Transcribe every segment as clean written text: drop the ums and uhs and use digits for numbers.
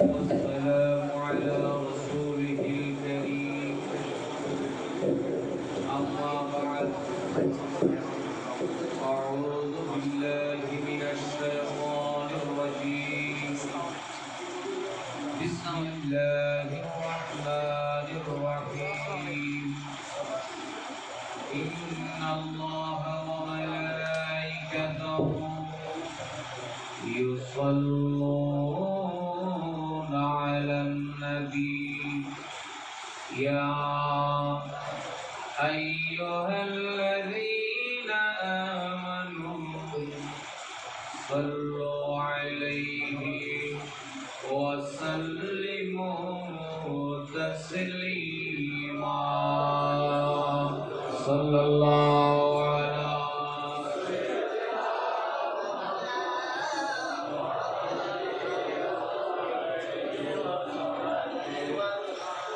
والسلام على رسوله الكريم أما بعد أعوذ بالله من الشيطان الرجيم بسم الله الرحمن الرحيم إن الله وملائكته يصلون على النبي يا أيها الذين آمنوا صلوا عليه وسلموا تسليما صلى الله على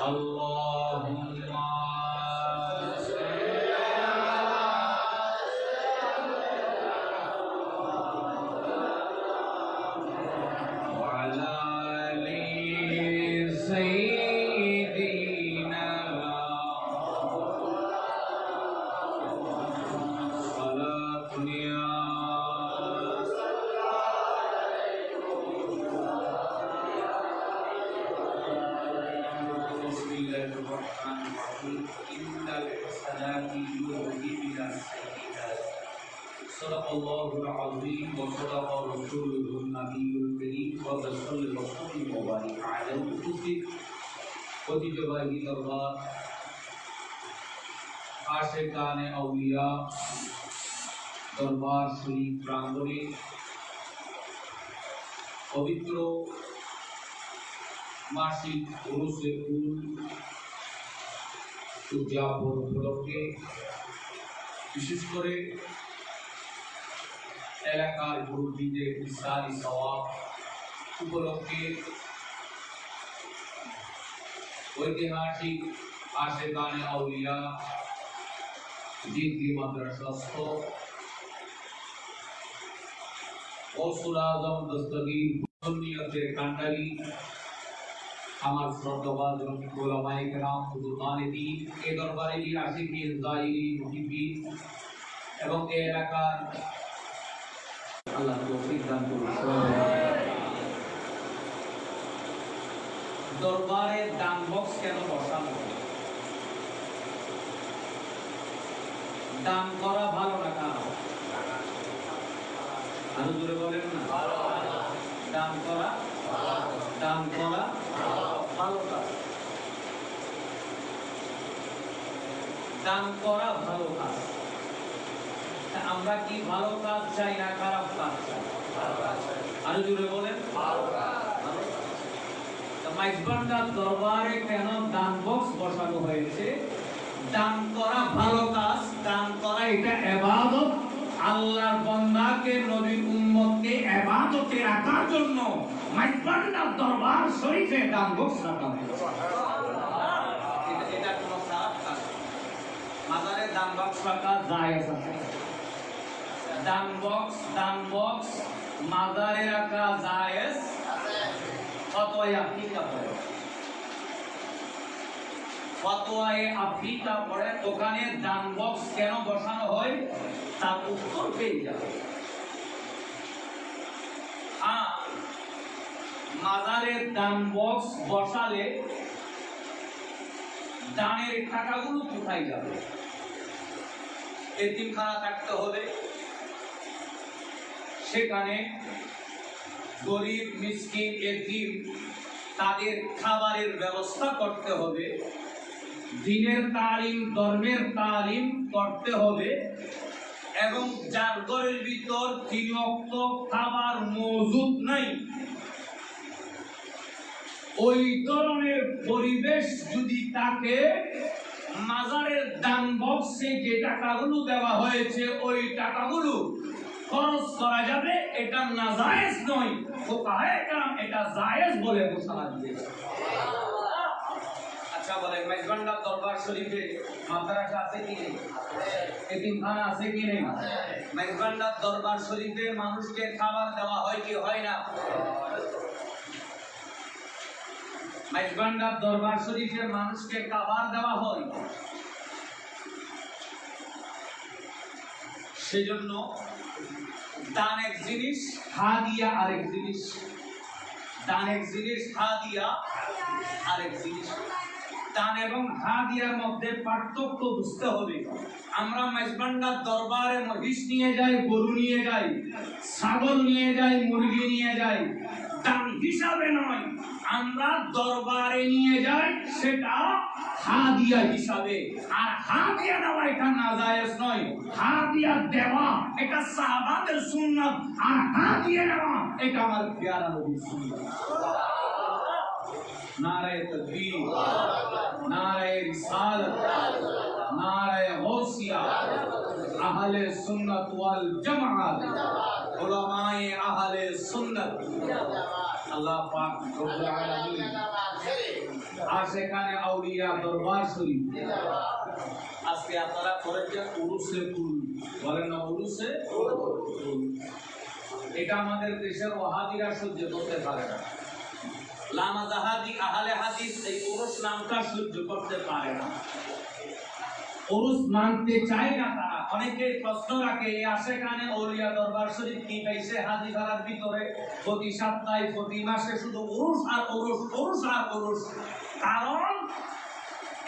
اللهم وعلى آل سيدنا صلاة بسم الله الرحمن الرحيم إن الحسنات يذهبن السيئات صدق الله العظيم وصدق رسوله النبي الكريم وصلى الله وبارك على الكتب ঐতিহ্যবাহী দরবার আশিকানে আউলিয়া দরবার শরীফ প্রাঙ্গণে পবিত্র মাসিক উরুসে কুল উদযাপন উপলক্ষে বিশেষ করে এলাকার মুরব্বীদের ইসলামী সওয়াব উপলক্ষে ঐতিহাসিক আশিকানে আউলিয়া ডিগ্রি মাদ্রাসাস্থ গৌসুল আজম দস্তগীর সুন্নিয়তের কান্ডারি আমার শ্রদ্ধাভাজন ওলামায়ে কেরাম বুজুর্গানে দ্বীন এ দরবারেরই আশিকিন জাইরিন মুহিব্বিন এবং এই এলাকার আল্লাহ তৌফিক দান করুন। দরবারে দান বক্স কেন বসানো? দান করা ভালো না খারাপ? আরো জোরে বলেন না। দান করা ভালো কাজ। দান করা ভালো কাজ। আমরা কি ভালো কাজ চাই না খারাপ কাজ চাই? আরো জোরে বলেন। মাইজবান্ডার দরবারে কেন দান বক্স বসানো হয়েছে? দান করা ভালো কাজ, দান করা এটা ইবাদত। আল্লাহর বান্দাকে নবীর উম্মতকে ইবাদতে রাখার জন্য মাইজবান্ডার দরবার শরীফে দান বক্স রাখা হয়েছে। এটা কোনো খারাপ কাজ। মাজারে দান বক্স রাখা জায়েজ আছে। দান বক্স মাজারে রাখা জায়েজ। ফতোয়ায়ে আফ্রিকা পড়ে ওখানে দান বক্স কেন বসানো হয় তার উত্তর পেয়ে যাবে। মাজারে দান বক্স বসালে দানের টাকাগুলো কোথায় যাবে? এতিমখানা থাকতে হবে, সেখানে গরিব মিসকিন এতিম তাদের খাবারের ব্যবস্থা করতে হবে, দ্বীনের তালিম ধর্মের তালিম করতে হবে এবং যার ঘরের ভিতর 3 ওয়াক্ত খাবার মজুদ নাই ওই ধরনের পরিবেশ যদি থাকে, মাজারের দান বক্সে যে টাকাগুলো দেওয়া হয়েছে ওই টাকাগুলো খরচ করা যাবে, এটা নাজায়েজ নয়। ফুকাহায়ে কেরাম এটা জায়েজ বলে ঘোষণা দিয়েছে। আচ্ছা বলেন, মেজবান্ডার দরবার শরীফে মাদ্রাসা আছে কি নেই? এতিমখানা আছে কি নেই? মেজবান্ডার দরবার শরীফে মানুষকে খাবার দেওয়া হয় কি হয় না? মেজবান্ডার দরবার শরীফের মানুষকে খাবার দেওয়া হয়, সেজন্য দান এক জিনিস, হাদিয়া আরেক জিনিস। দান এক জিনিস, হাদিয়া আরেক জিনিস। দান এবং হাদিয়ার মধ্যে পার্থক্য বুঝতে হবে। আমরা মেজবান্ডার দরবারে মহিষ নিয়ে যাই, গরু নিয়ে যাই, ছাগল নিয়ে যাই, মুরগি নিয়ে যাই, দান হিসাবে নয়। আমরা দরবারে নিয়ে যাই সেটা হাদিয়া হিসাবে। আর হাদিয়া দেওয়া এটা নাজায়েজ নয়। হাদিয়া দেওয়া এটা সাহাবাদের সুন্নাত, আর হাদিয়া দেওয়া এটা আমার প্যারা নবীর সুন্নাত। নারায়ে তাকবীর, নারায়ে রিসালাত, নারায়ে গাউসিয়া, আহলে সুন্নাত ওয়াল জামাআত, উলামায়ে আহলে সুন্নাত। আল্লাহ পাক রব্বুল আলামিন আশেকানে আউলিয়া দরবার শরীফ আজকে আপনারা করেছেন উরুসে কুল, বলেন না উরুসে কুল। এটা আমাদের দেশের ওয়াহাবিরা সহ্য করতে পারে না। লামা জাহাদি আহলে হাদিস এই উরুস নামটা সহ্য করতে পারে না, উরুস মানতে চায় না তারা। অনেকে প্রশ্ন রাখে এই আশেকানে আউলিয়া দরবার শরীফ কি পাইছে হাদিসার ভিতরে প্রতি সপ্তাহে প্রতি মাসে শুধু উরুস আর উরুস, উরুস আর উরুস। কারণ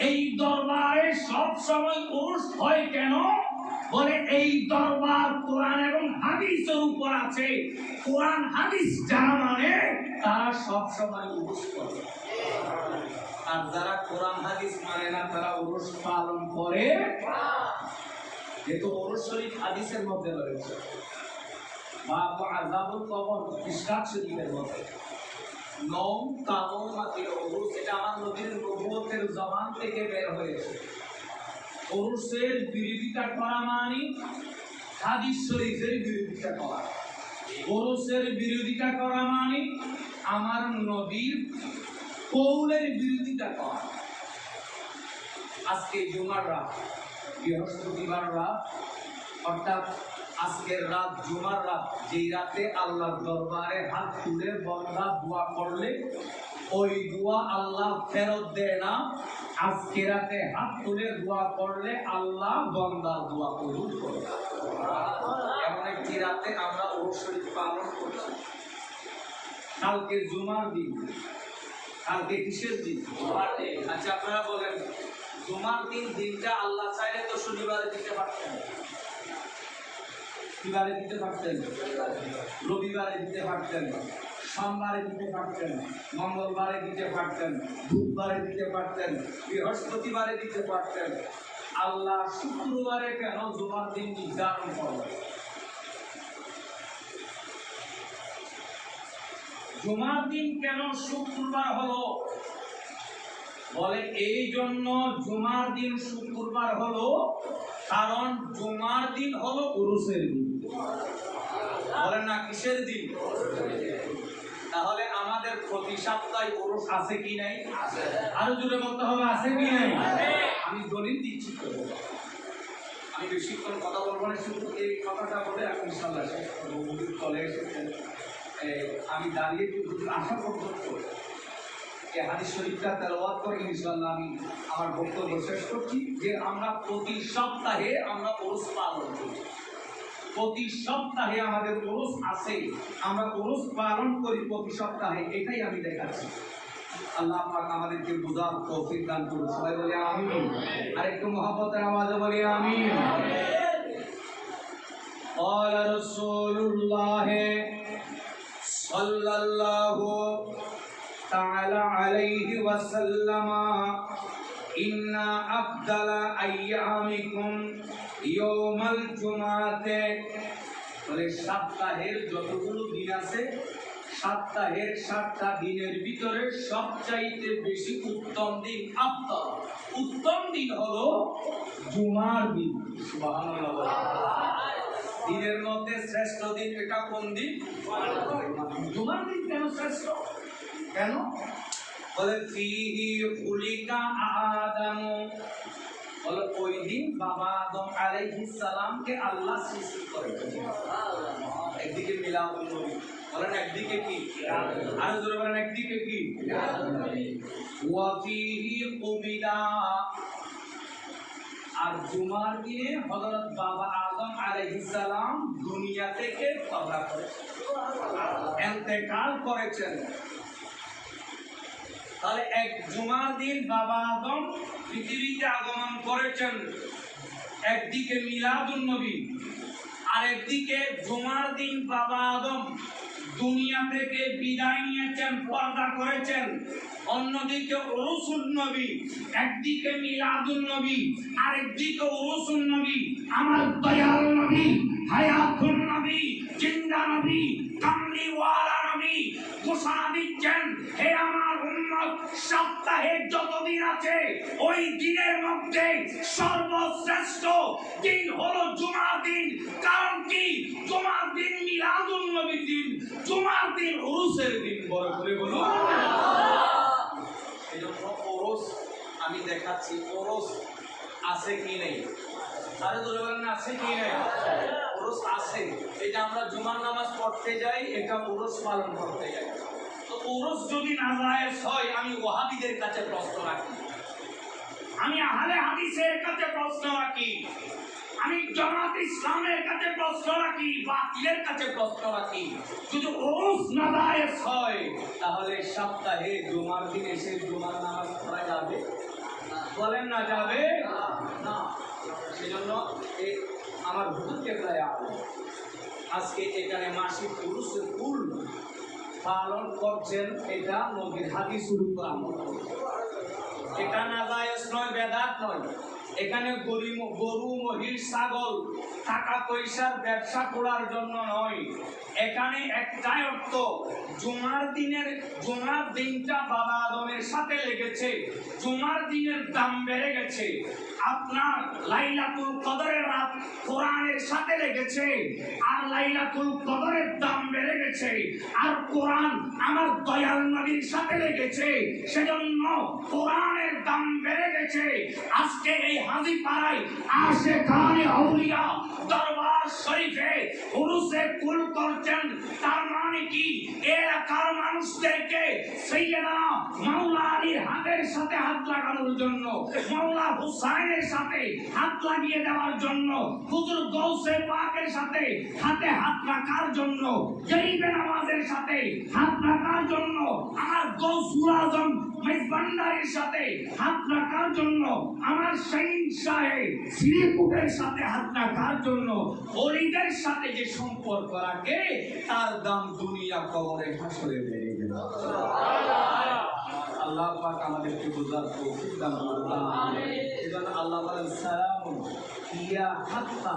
এই দরবারে সব সময় উরুস হয় কেন? বলে এই দরবার কোরআন এবং হাদিসের উপর আছে। কোরআন হাদিস যারা মানে তারা সব সময় উরুস করে, আর যারা কোরআন হাদিস মানে না তারা উরুস পালন করে। যেহেতু উরুস শরীফ হাদিসের মধ্যে রয়েছে, বাবু আযাবুল কবর ইশরাক শরীফের মধ্যে, নওম তাওমাতির উরুস এটা আমার নবীর নবুয়তের জবান থেকে বের হয়েছে। উরুসের বিরোধিতা করা মানে হাদিস শরীফের বিরোধিতা করা। উরুসের বিরোধিতা করা মানে আমার নবীর কৌলের বিরোধিতা করা। আজকে জুমার রাত, বৃহস্পতিবার রাত, অর্থাৎ আজকের রাত জুমার রাত, যেই রাতে আল্লাহর দরবারে হাত তুলে বান্দা দোয়া করলে ওই দোয়া আল্লাহ ফেরত দেয় না। আজকে রাতে হাত তুলে দোয়া করলে আল্লাহ বান্দার দোয়া কবুল করে। এমন একটি রাতে আমরা উরুস শরীফ পালন করছি। কালকে জুমার দিন, কালকে কিসের দিন? জুমার দিন। আচ্ছা আপনারা বলেন, জুমার দিন দিনটা আল্লাহ চাইলে তো শনিবারে দিতে পারতেন, কিবারে দিতে পারতেন, রবিবারে দিতে পারতেন, সোমবারে দিতে পারতেন, মঙ্গলবারে দিতে পারতেন, বুধবারে দিতে পারতেন, বৃহস্পতিবারে দিতে পারতেন। আল্লাহ শুক্রবারে কেন জুমার দিন নির্ধারণ করলেন? জুমার দিন কেন শুক্রবার হলো? বলে এই জন্য জুমার দিন শুক্রবার হলো কারণ জুমার দিন হলো উরুসের দিন। বলেন না কিসের দিন? তাহলে আমাদের প্রতি সপ্তাহে উরুস আছে কি নাই? আরো জোরে বলতে হবে, আছে কি নাই? আমি দলিল দিচ্ছি তো, আমি বেশিক্ষণ কথা বলবো না, শুধু এই কথাটা বলে আমি ইনশাআল্লাহ চলে এসেছেন। আমি দাঁড়িয়ে আশা পর্যন্ত হাদিস শরীফটা তেলাওয়াত করে ইনশাআল্লাহ আমি আমার বক্তব্য শেষ করছি। যে আমরা প্রতি সপ্তাহে আমরা উরুস পালন করি, প্রতি সপ্তাহে আমাদের উরুস আছে, আমরা উরুস পালন করি প্রতি সপ্তাহে, এটাই আমি দেখাচ্ছি। আল্লাহ পাক আমাদেরকে বুঝার তৌফিক দান করুন। সবাই বলি আমিন। আর একটু মহব্বতের আওয়াজে বলি আমিন। قال رسول الله صلى الله تعالى عليه وسلم إن أفضل أيامكم يوم الجمعة। বলে সপ্তাহের যতগুলো দিন আছে, সপ্তাহের 7টা দিনের ভিতরে সবচাইতে বেশি উত্তম দিন, আফদল উত্তম দিন হলো জুমার দিন। সুবহানাল্লাহ। দিনের মধ্যে শ্রেষ্ঠ দিন এটা কোন দিন? জুমার দিন। কেন শ্রেষ্ঠ? কেন? বলে ফিহি খুলিকা আদম বলে ওই দিন বাবা আদম আলাইহিস সালামকে আল্লাহ সৃষ্টি করেছেন। একদিকে মিলাদুন নবী, বলেন একদিকে কি, আর জোরে বলেন একদিকে কি, ওয়া ফীহি কুবিলা, আর জুমার দিনে হযরত বাবা আদম আলাইহিস সালাম দুনিয়া থেকে কবর করেছেন, ইন্তেকাল করেছেন। তাহলে এক জুমার দিন বাবা আদম পৃথিবীতে আগমন করেছেন, একদিকে মিলাদুন নবী, আর একদিকে জুমার দিন বাবা আদম দুনিয়া থেকে বিদায় নিয়েছেন, পর্দা করেছেন। অন্যদিকে উরুসুন নবী, একদিকে মিলাদুন নবী, আর একদিকে উরুসুন নবী, আমার দয়াল নবী, হায়াতুন নবী, জিন্দা নবী, কামলিওয়ালা নবী ঘোষণা দিচ্ছেন, হে আমার উম্মত, সপ্তাহে যত দিন আছে ওই দিনের মধ্যে সর্বশ্রেষ্ঠ দিন হলো জুমার দিন। কারণ কি? জুমার দিন মিলাদুন নবীর দিন, জুমার দিন উরুসের দিন। বড় করে বলুন। এজন্য ওরস আমি দেখাচ্ছি, ওরস আছে কি নেই, আরে ধরে বলেন আছে কি নেই, ওরস আছে। এটা আমরা জুমার নামাজ পড়তে যাই, এটা ওরস পালন করতে যাই। তো ওরস যদি নাজায়েজ হয়, আমি ওয়াহাবিদের কাছে প্রশ্ন রাখি, আমি আহলে হাদিসের কাছে প্রশ্ন রাখি, আমি জামাত ইসলামের কাছে প্রশ্ন রাখি, বাতিলের কাছে প্রশ্ন রাখি, যদি ওরস নাজায়েজ হয় তাহলে সপ্তাহে জুমার দিন এসে জুমার নামাজ পড়া যাবে? বলেন না যাবে না। সেজন্য আমার হুজুরকে প্রায় আজকে এখানে মাসিক পুরুষের ফুল পালন করছেন, এটা নবীর হাদিসের উপর আমল। এটা নাজায়েজ নয়, বেদাত নয়। এখানে গরু মহিষ ছাগল টাকা পয়সার ব্যবসা করার জন্য নয়। এখানে একটাই অর্থ, জুমার দিনটা বাবা আদমের সাথে লেগেছে, জুমার দিনের দাম বেড়ে গেছে। আপনার লাইলাতুল কদরের রাত কোরআনের সাথে লেগেছে, আর লাইলাতুল কদরের দাম বেড়ে গেছে, আর কোরআন আমার দয়াল নবীর সাথে লেগেছে, সেজন্য কোরআনের দাম বেড়ে গেছে। আজকে এই হাজীপাড়ায় আশিকানে আউলিয়া দরবার শরীফে উরুসে কুল করছেন। তার মানে কি? এলাকার মানুষদেরকে সাইয়েদনা মাওলা আলীর হাতের সাথে হাত লাগানোর জন্য, মাওলা হুসাইনের সাথে হাত লাগিয়ে দেওয়ার জন্য, হুজুর গৌসে পাকের সাথে হাতে হাত রাখার জন্য, গরিবে নামাজের সাথে হাত রাখার জন্য, আমার গৌসুল আজম মেজবান্ডারের সাথে হাত রাখার জন্য, আমার শাহিন সাহেব শ্রীকুটের সাথে হাত রাখার জন্য, ওলিদের সাথে যে সম্পর্ক রাখে তার দাম দুনিয়া কবরে হাসরে বেড়ে গেল। আল্লাহ পাক আমাদেরকে বুঝার তৌফিক দান করুন। এজন্য আল্লাহ বলেন, সালামুন হিয়া হাত্তা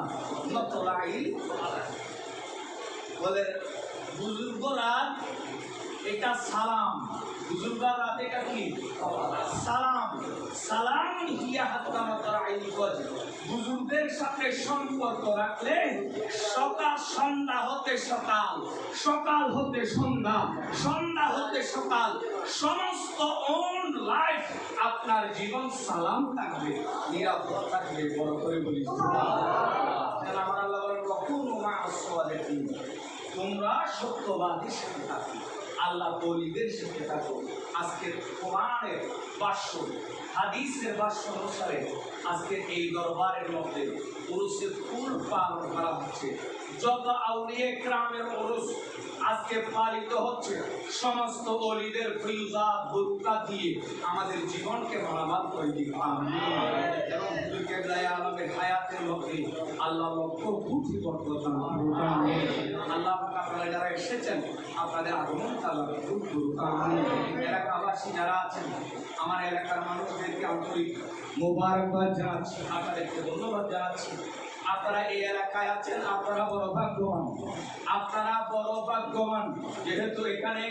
মাতলাইল কদর। বলে বুজুর্গরা এটা সালাম, বুজুর্গরা রাত এটা কি সালাম, সালাম হিয়া হাত্তা মাতলাইল কদর। বুজুর্গদের সাথে সম্পর্ক রাখলে সকাল সন্ধ্যা হতে সকাল, সকাল হতে সন্ধ্যা, সন্ধ্যা হতে সকাল, সমস্ত অন লাইফ আপনার জীবন সালাম থাকবে, নিরাপদ থাকবে। বড় করে বলি আমার আল্লাহ বলেন, ওয়াকুনু মা'আস সালিহিন, তোমরা সত্যবাদীর সাথে থাকো, আল্লাহ ওলিদের সাথে থাকো। আজকের কোরআনের ভাষ্য, হাদিসের ভাষ্য অনুসারে আজকের এই দরবারের মধ্যে উরুসের ফুল পালন করা হচ্ছে। যত আউলিয়া কেরামের উরুস আজকে পালিত হচ্ছে, সমস্ত ওলিদের ফিউজাত বরকত দিয়ে আমাদের জীবনকে মালামাল করে দিন, আমিন। এবং হুজুর কেবলায়ে আলমের হায়াতের মধ্যে আল্লাহ লক্ষ কোটি বরকত দান করুন, আমিন। আল্লাহ পাক আপনারা যারা এসেছেন আপনাদের আগমন আল্লাহ কবুল করুন, আমিন। এলাকাবাসী যারা আছেন, আমার এলাকার মানুষদেরকে আন্তরিক মোবারকবাদ জানাচ্ছি, আপনাদেরকে ধন্যবাদ জানাচ্ছি। আপনারা এই এলাকায় আছেন, আপনারা বড় ভাগ্যবান, আপনারা বড় ভাগ্যবান। যেহেতু এখানে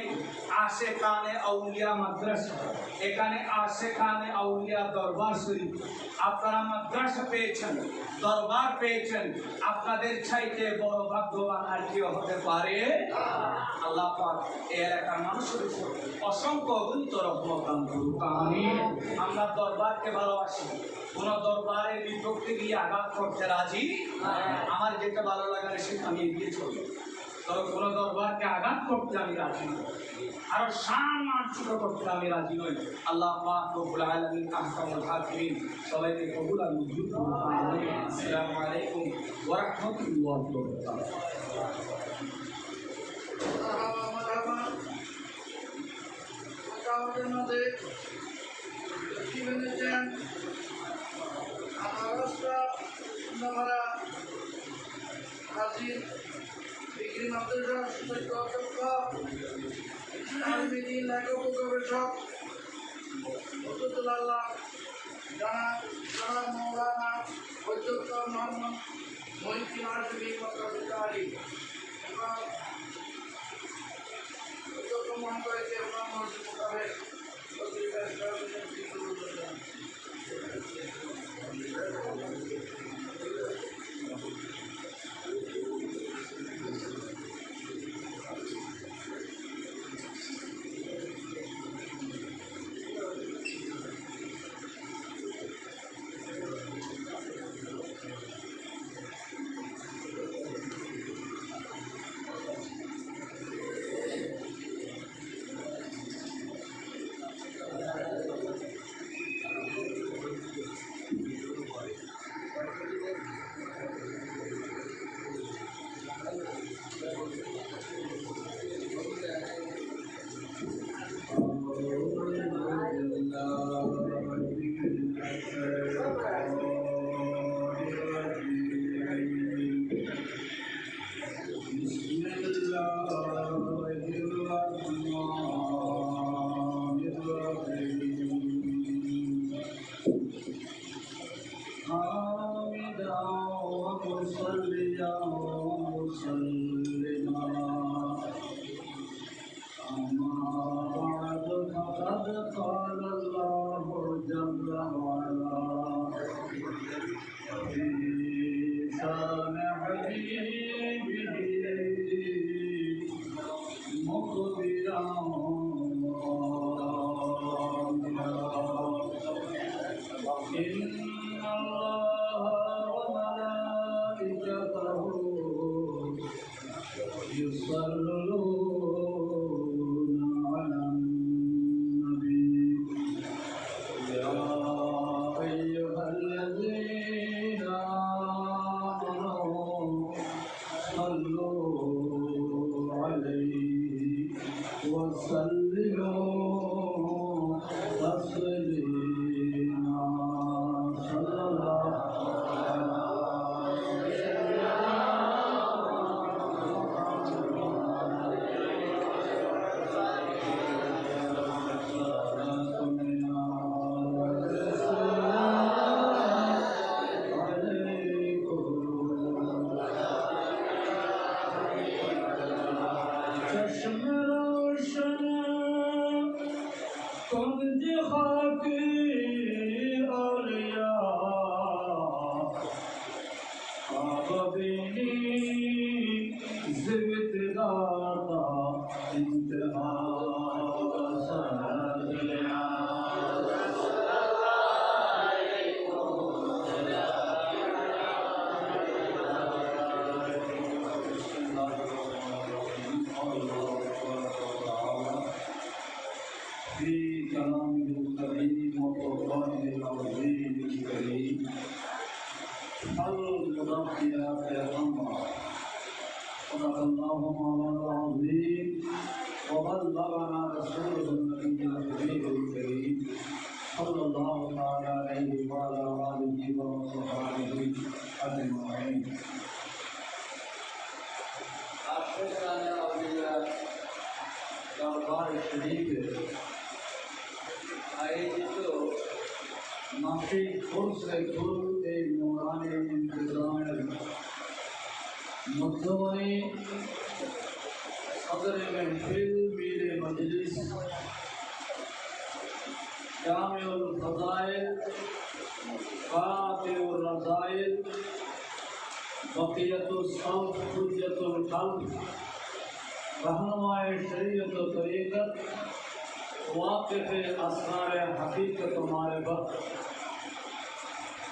আশিকানে আউলিয়া মাদ্রাসা, এখানে আশিকানে আউলিয়া দরবার শরীফ, আপনারা মাদ্রাসা পেয়েছেন, দরবার পেয়েছেন, আপনাদের চাইতে বড় ভাগ্যবান আর কেউ হতে পারে? আল্লাহ পাক এই এলাকার মানুষের উপর অসংখ্য অগণিত রহমত দান করুন, আমিন। আমরা দরবারকে ভালোবাসি, কোন দরবারে বিপক্ষে গিয়ে আঘাত করতে রাজি আমার যেটা ভালো লাগার সেটা আমি এগিয়ে চলবো, তবে কোন দরবারকে আঘাত করতে আমি রাজি নই, আরো সম্মান ছোট করতে আমি রাজি নই। আল্লাহ পাক রব্বুল আলামিন আহকামুল হাকিমিন সবাইকে কবুল আর মঞ্জুর করুন। আসসালামু আলাইকুম ওয়া রাহমাতুল্লাহি ওয়া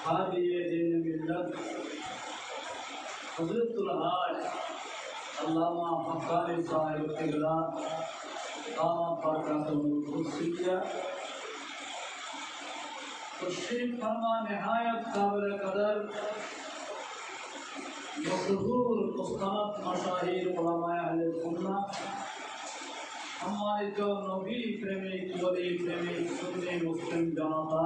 हादी दीन मिल्लत हज़रतुल हाज अल्लामा हक़ानी साहिब क़िबला दामत बरकातुहुल क़ुद्सिया तशरीफ़ फरमा निहायत काबिल कदर मशहूर मुस्तनद मशाहिर उलमाए अहले सुन्नाह सम्मानित नबी प्रेमिक वली प्रेमिक सुन्नी मुस्लिम जनता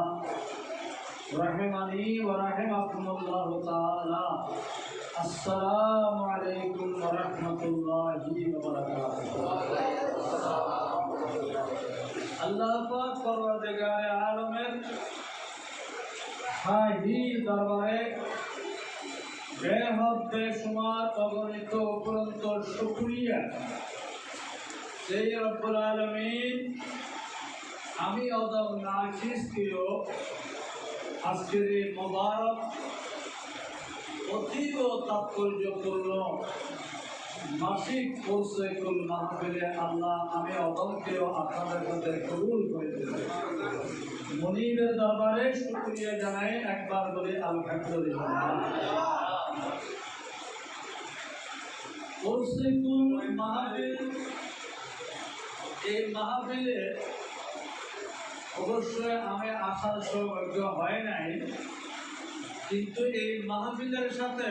रहमानी व रहमकुमुल्लाह ताला अस्सलामु अलैकुम व रहमतुल्लाहि व बरकातुहू। अल्लाह पाक परवरदिगार आलमेर हाही दरबारे बेहद बेशुमार अगणित उपरন্ত शुक्रिया সেই রব্বুল আলামিন আমি অদম নাচিস প্রিয় আজকের এই মোবারক অতীব তাৎপর্যপূর্ণ মাসিক কোর্সেকুল মাহফিলে আল্লাহ আমি অদমকেও আপনাদের মধ্যে কবুল করে দিলেন। মনিবের দরবারে শুকরিয়া জানাই, একবার বলে আলহামদুলিল্লাহ। কোর্সেকুল মাহফিল, এই মাহফিলে অবশ্যই আমি আসার সৌভাগ্য হয় নাই, কিন্তু এই মাহফিলের সাথে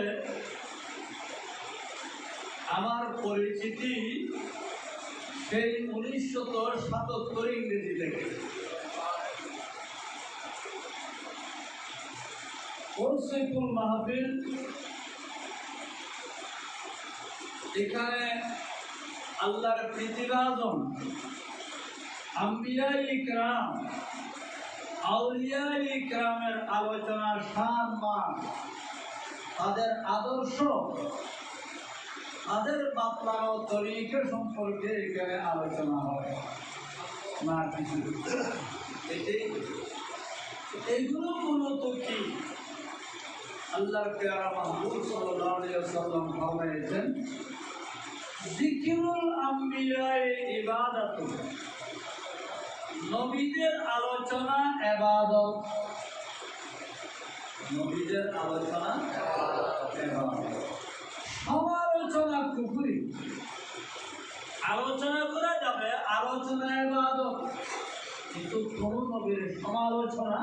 আমার পরিচিতি সেই 1977 ইংরেজি থেকে। কোর্সেকুল মাহফিল এখানে আল্লাহর প্রীতিভাজন আম্বিয়া ইকরাম আউলিয়া ইকরামের আলোচনা, সম্মান, তাদের আদর্শ, তাদের বাতলানো তরিকা সম্পর্কে এখানে আলোচনা হয় না কিছু। এইগুলো মূলত কি আল্লাহর প্যারা মাহবুব সাল্লাল্লাহু আলাইহি ওয়াসাল্লাম ফরমায়েছেন, যিকরুল আম্বিয়ায়ে ইবাদাতুন, নবীদের আলোচনা ইবাদত। নবীদের আলোচনা ইবাদত। সমালোচনা কুফরি। আলোচনা করা যাবে, আলোচনা ইবাদত, কিন্তু কোন নবীর সমালোচনা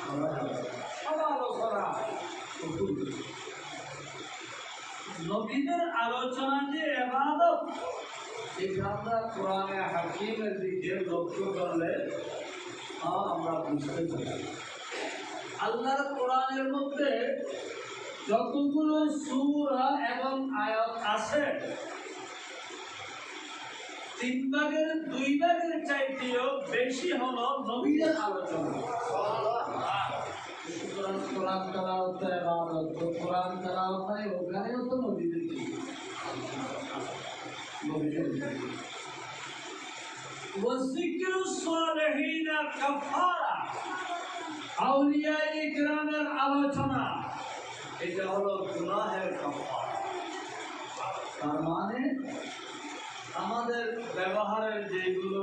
করা যাবে না। সমালোচনা কুফরি। নবীদের আলোচনা যে ইবাদত, এটা আমরা কোরআনে হাকিমের দিকে লক্ষ্য করলে আমরা বুঝতে পারি। আল্লাহর কোরআনের মধ্যে যতগুলো সূরা এবং আয়াত আছে, 3 ভাগের 2 ভাগের চাইতেও বেশি হলো নবীদের আলোচনা। কোরআন তেলাওয়াত ইবাদত, কোরআন তেলাওয়াত মানে ওখানেও তো নবীদের কি নবীদের ওয়াজিকরুস সালিহিনা কাফারা, আউলিয়া ইকরামের আলোচনা, এটা হলো গুনাহের কাফারা। তার মানে আমাদের ব্যবহারের যেগুলো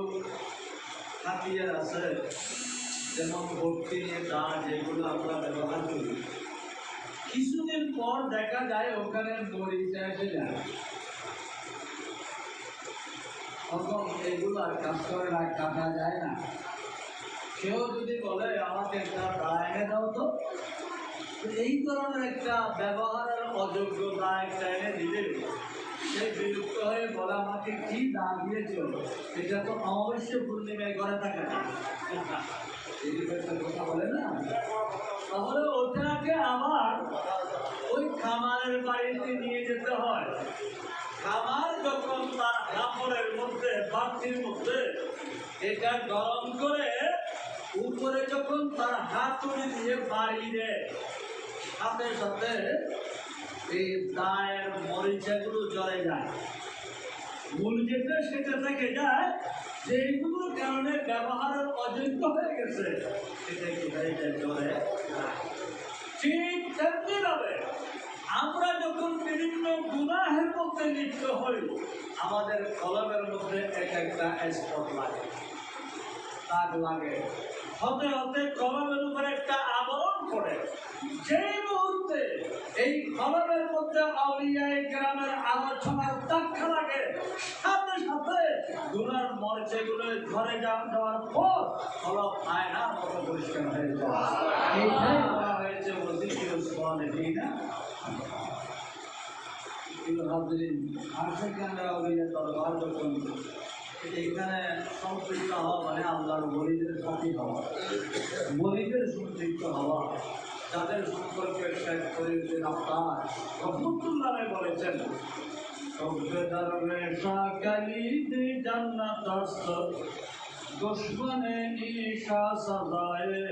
হাতিয়ার আছে, যেমন ভক্তি নিয়ে দাঁড়, যেগুলো আমরা ব্যবহার করি, কিছুদিন পর দেখা যায় ওখানে মরিচা এসে যায়, তখন এগুলো আর কাজ করে না, কাটা যায় না। কেউ যদি বলে আমাকে একটা দা এনে দাও তো, এই ধরনের একটা ব্যবহারের অযোগ্যতা একটা এনে দিলে সে বিরক্ত হয়ে বলে আমাকে কি দা দিয়েছ, এটা তো অমাবস্য পূর্ণিমায় ঘরে থাকে না, কথা বলে না। তাহলে ওটাকে আবার ওই খামারের বাড়িতে নিয়ে যেতে হয়। খামার যখন তার কাপড়ের মধ্যে, বাতির মধ্যে এটা গরম করে উপরে যখন তার হাতুড়ি দিয়ে বাড়ি দেয়, সাথে সাথে এই দায়ের মরিচাগুলো জ্বলে যায়, মূল যেটা সেটা থেকে যায়, যেগুলোর কারণে ব্যবহারের অযোগ্য হয়ে গেছে, সেটা কি এটা জ্বলে যায়। ঠিক তেমনি ভাবে আমরা যখন বিভিন্ন গুনাহের মধ্যে লিপ্ত হই, আমাদের কলমের মধ্যে এক একটা স্পট লাগে, দাগ লাগে, হতে হতে কলমের উপরে একটা আবরণ করে যেই মুহূর্তে এই কলমের মধ্যে আউলিয়ায়ে কেরামের আলোচনার ধাক্কা লাগে, সাথে সাথে গুনার মরচেগুলো ঘরে যাওয়ার পর কলম আয়নার মতো পরিষ্কার হয়ে যায়। এইটাই বলা হয়েছে ওয়াজিকুর সালিহিনা। দরবার যখন এখানে সম্পৃক্ত হওয়া মানে আল্লাহর ওলিদের সাথী হওয়া, ওলিদের সম্পৃক্ত হওয়া, যাদের সম্পর্কে শেখ ফরিউদ্দিন আফতার রহমতুল্লাহ বলেছেন, দুশ্মনে ঈশা সাজায়ে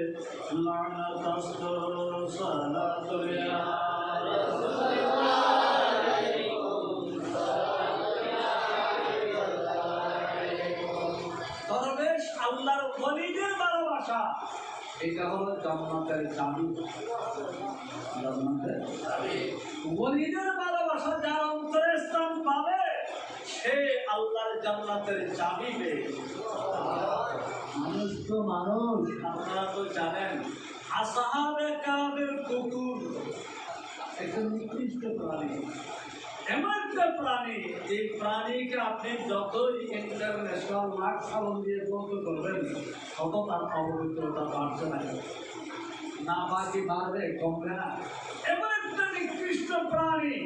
লানাতাস্ত সালাতুয়া দরবেশ আল্লাহর ওলিদের ভালোবাসা, এটা হলো জান্নাতের চাবি। জান্নাতের ওলিদের ভালোবাসা যার অন্তরে স্থান পাবে, সে আল্লাহর জান্নাতের চাবি পেয়ে। মানুষ তো মানুষ, আপনারা তো জানেন আসহাবে কারামের কুকুর একটা নিকৃষ্ট প্রাণী, এমন একটা প্রাণী, এই প্রাণীকে আপনি যতই ইন্টারন্যাশনাল মার্ক সালন দিয়ে বন্ধ করবেন, তত তার অপবিত্রতা বাড়ছে না বাকি বাড়বে, কমবে না। এমন একটা নিকৃষ্ট প্রাণী,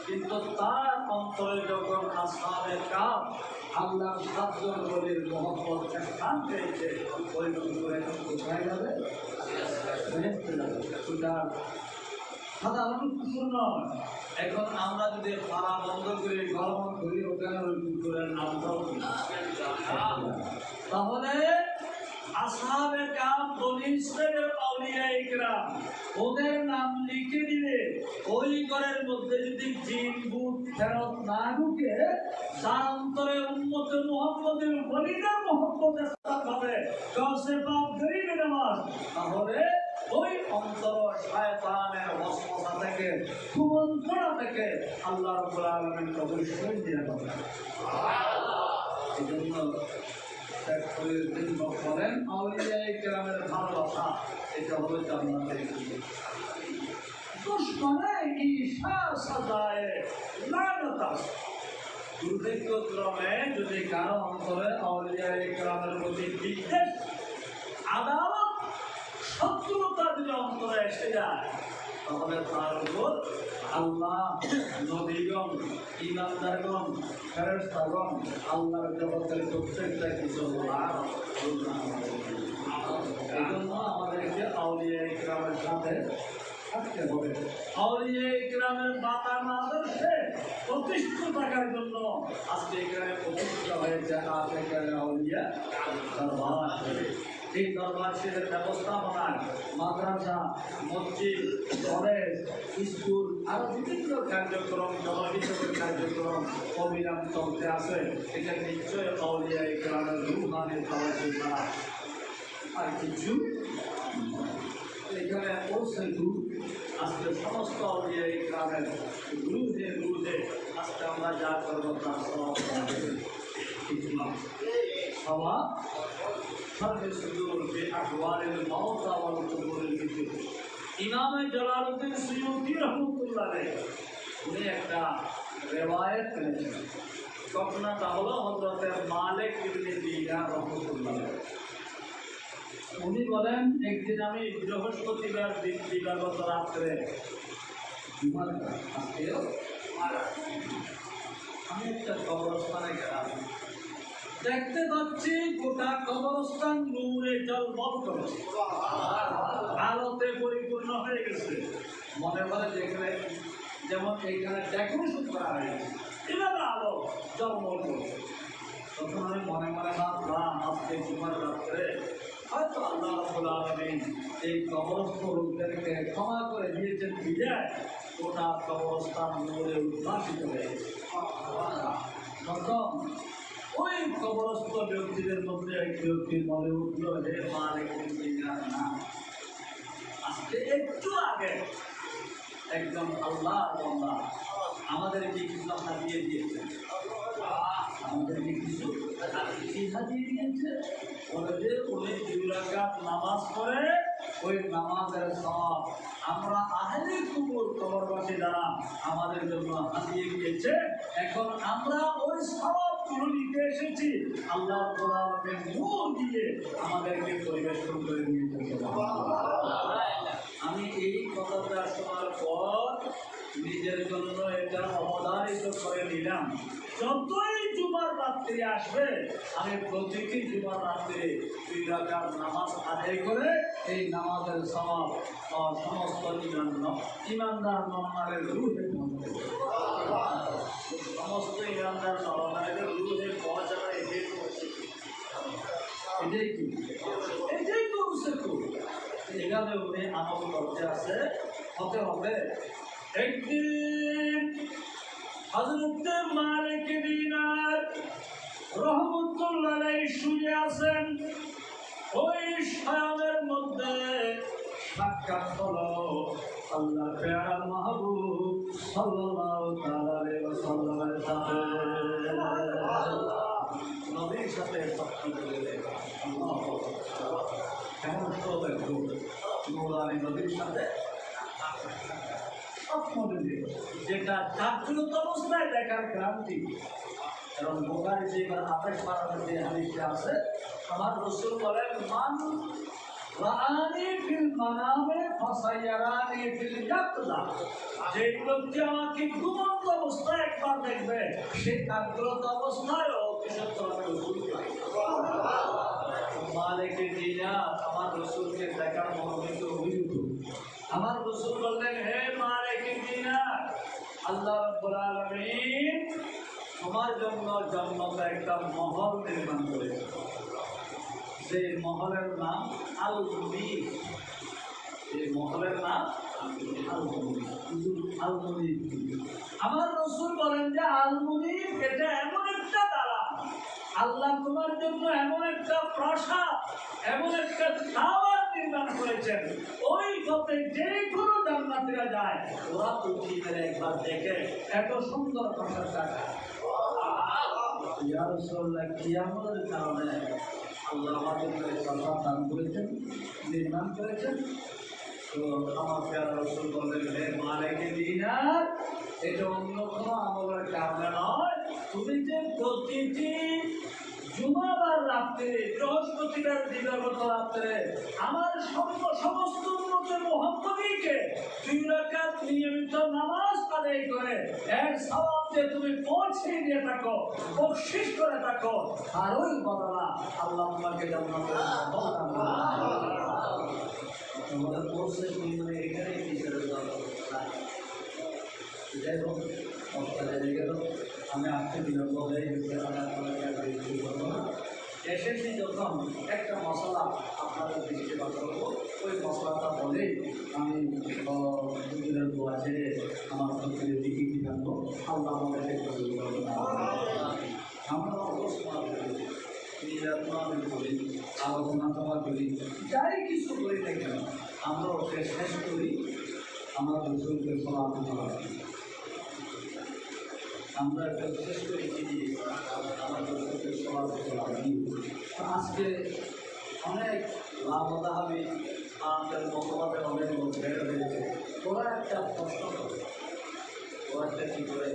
কিন্তু তার অন্তরে যখন আসহাবে কাফ আল্লাহর 7 জন ওলির মহব্বত স্থান পেয়েছে, ওই কুকুর এখন কোথায় যাবে? সাধারণ কুকুর নয়। এখন আমরা যদি পাড়া বন্ধ করি, ঘর বন্ধ করি, ওখানে ওই কুকুরের নামটাও তাহলে আসহাবে কাফ বনী ইসরাইলের আউলিয়ায়ে কেরাম ওদের নাম লিখে দিলে ওই ঘরের মধ্যে যদি জিন ভূত ফেরত না ঢুকে, তার অন্তরে উম্মতে মুহাম্মদের ওলিদের মহব্বত স্থান পাবে, গৌসে পাক গরিবে নামাজ, তাহলে ওই অন্তর শয়তানের ওয়াসওয়াসা থেকে, কুমন্ত্রণা থেকে আল্লাহ রাব্বুল আলামিন অবশ্যই নিরাপদ রাখবেন। এজন্য শেখ ফরিউদ্দিন বলেন, আউলিয়ায়ে কেরামের ভালোবাসা এটা হলো জান্নাতের চাবি। দুশ্মনে ঈশা সাজায়ে লানাতাস্ত, দুর্ভাগ্যক্রমে যদি কারো অন্তরে আউলিয়ায়ে কেরামের প্রতি বিদ্বেষ, আদালত, শত্রুতা যদি অন্তরে এসে যায়, তাহলে তার উপর আল্লাহ, নবীগণ, ইমানদারগণ, ফেরেশতাগণ, আল্লাহর জগতের প্রত্যেকটা কিছু এই জন্য আমাদেরকে আউলিয়ায়ে কেরামের সাথে থাকতে হবে। আউলিয়ায়ে কেরামের বাতান আদর্শে প্রতিষ্ঠিত থাকার জন্য আজকে এখানে প্রতিষ্ঠিত হয়েছে আশেকের আউলিয়া দরবার। এই দরবার শরীফের ব্যবস্থাপনায় মাদ্রাসা, মসজিদ, কলেজ, স্কুল আরো বিভিন্ন কার্যক্রম, জনহিতকর কার্যক্রম অবিরাম চলতে আছে। এটা নিশ্চয় আউলিয়ায়ে কেরামের রূহানি তাওয়াজ্জুহ দ্বারা, আর কিছু এখানে পৌঁছে দূর। আজকে সমস্ত আউলিয়ায়ে কেরামের রুহে আজকে আমরা যা করবো তার সবাব ইমামে জালালউদ্দিন সুয়ুতী রহমতুল্লাহ উনি একটা রেওয়ায়েত করেছেন। ঘটনাটা হলো হযরতে মালিক ইবনে দিনার রহমতুল্লাহ। উনি বলেন, একদিন আমি বৃহস্পতিবার দিবাগত রাত্রে আমি একটা কবরস্থানে গেলাম, দেখতে পাচ্ছি গোটা কবরস্থান নূরে ঝলমল করছে, আলোতে পরিপূর্ণ হয়ে গেছে। মনে করে যেখানে যেমন এইখানে ডেকোরেশন করা হয়েছে, এভাবে আলো ঝলমল করছে। তখন আমি মনে মনে ভাবলাম, আজকে জুমার রাত্রে হয়তো আল্লাহ রাব্বুল আলামিন এই কবরস্থ লোকদেরকে ক্ষমা করে দিয়েছেন, বিদায় গোটা কবরস্থান নূরে উদ্ভাসিত হয়েছে। তখন ওই কবরস্থ ব্যক্তিদের মধ্যে এক ব্যক্তি বলে উঠল, হে মালিক দিনার নাম, আজকে একটু আগে একজন আল্লাহর বান্দা আমাদেরকে কিছু হাদিয়ে দিয়েছে, আমাদেরকে কিছু হাদিয়ে দিয়েছে। বলে যে উনি 2 রাকাত নামাজ পড়ে ওই নামাজের সওয়াব আমরা আহলে কুবুর কবরবাসী দ্বারা আমাদের জন্য হারিয়ে গিয়েছে। এখন আমরা ওই সওয়াবগুলো নিতে এসেছি। আল্লাহ তাআলার নূর দিয়ে আমাদেরকে পরিবেশন করে নিয়েছে। আমি এই কথাটা শোনার পর নিজের জন্য এটা অবধারিত করে নিলাম, যতই জুমার রাত্রি আসবে আমি প্রতিটি জুমার রাত্রে 2 রাকাত নামাজ আদায় করে এই নামাজের সওয়াব সমস্ত ইমানদার নরনারীর রূহে পৌঁছে দেব। সমস্ত ইমানদার নরনারীর রূহে পৌঁছানো এটাই করছে তো এখানে উনি আমল করতে আছে হতে হবে। একদিন হযরত মালিক দিনার রহমতুল্লাহ আলাইহি শুয়ে আছেন। ওই শয়নের মধ্যে সাক্ষাৎ হলো আল্লাহ প্যারা মাহবুব সাল্লাল্লাহু তাআলা আলাইহি ওয়াসাল্লামের সাথে। নবীর সাথে সাক্ষাৎ হলে কেমন হবে নূরানি নবীর সাথে যেটা জাগ্রত অবস্থায় দেখার ক্রান্তি। এবং বোকারি যে আবেশ পাড়ানোর যে হাদিসে আছে, আমার রাসূল বলেন মান রাআনি ফিল মানামে ফাসায়ারানি ফিল ইয়াকযা, যে ব্যক্তি আমাকে ঘুমন্ত অবস্থায় একবার দেখবে সে জাগ্রত অবস্থায় মালিক দিনার আমার রাসূলকে দেখার মনোনীত অভিযোগ। আমার রাসূল বললেন, হে মালিক দিনার, আল্লাহ রাব্বুল আলামিন তোমার জন্য জান্নাতে একটা মহল নির্মাণ করেছে। সেই মহলের নাম আল-মুনির। এই মহলের নাম আল-মুনির। আমার রাসূল বলেন যে আল-মুনির এটা এমন একটা দালান, আল্লাহ তোমার জন্য এমন একটা প্রাসাদ, এমন একটা টাওয়ার নির্মাণ করেছেন, ওই পথে যে কোনো জান্নাতীরা যায় ওরা উঠি মেরে একবার দেখে এত সুন্দর প্রাসাদটা। ইয়া রাসূলুল্লাহ, কিয়ামতের কারণে আল্লাহ আমাদেরকে প্রাসাদ দান করেছেন, নির্মাণ করেছেন। তো আমার প্রিয় রাসূল বললেন, হে মালিক দিনার, এটা অন্য কোনো আমলের কারণে নয়, তুমি যে প্রতিটি জুমাবার রাত্রে, বৃহস্পতিবার দিবাগত রাত্রে আমার সমস্ত উম্মতের মুহাম্মদীকে 2 রাকাত নিয়মিত নামাজ আদায় করে এর সওয়াব যে তুমি পৌঁছে দিয়ে থাকো, বকশিশ করে থাকো, আর ওই বদলা আল্লাহ তোমাকে জান্নাতের আমাদের পৌঁছে মানে এখানে কিসের যাই হোক লেগে গেল। আমি আজকে বিলম্ব হয়ে গেছি, এসেছি যখন একটা মশলা আপনাদের দৃষ্টিপাত করবো, ওই মশলাটা বলেই আমি দুদিনের দোয়া ছেড়ে আমার সত্যি দিকে কি থাকবো। আল্লাহ আমাদেরকে আমরা অবস্থান আমি করি, আলোচনা তোমার করি, যাই কিছু করি না কেন আমরা ওকে শেষ করি আমরা রসুলকে সলাপ করা। আমরা একটা বিশেষ করে আমাদের আজকে অনেক লাভদাহাবি আমাদের মতবাদের অনেক লোক বের হয়েছে। ওরা একটা প্রশ্ন করে, ওরা একটা কী করে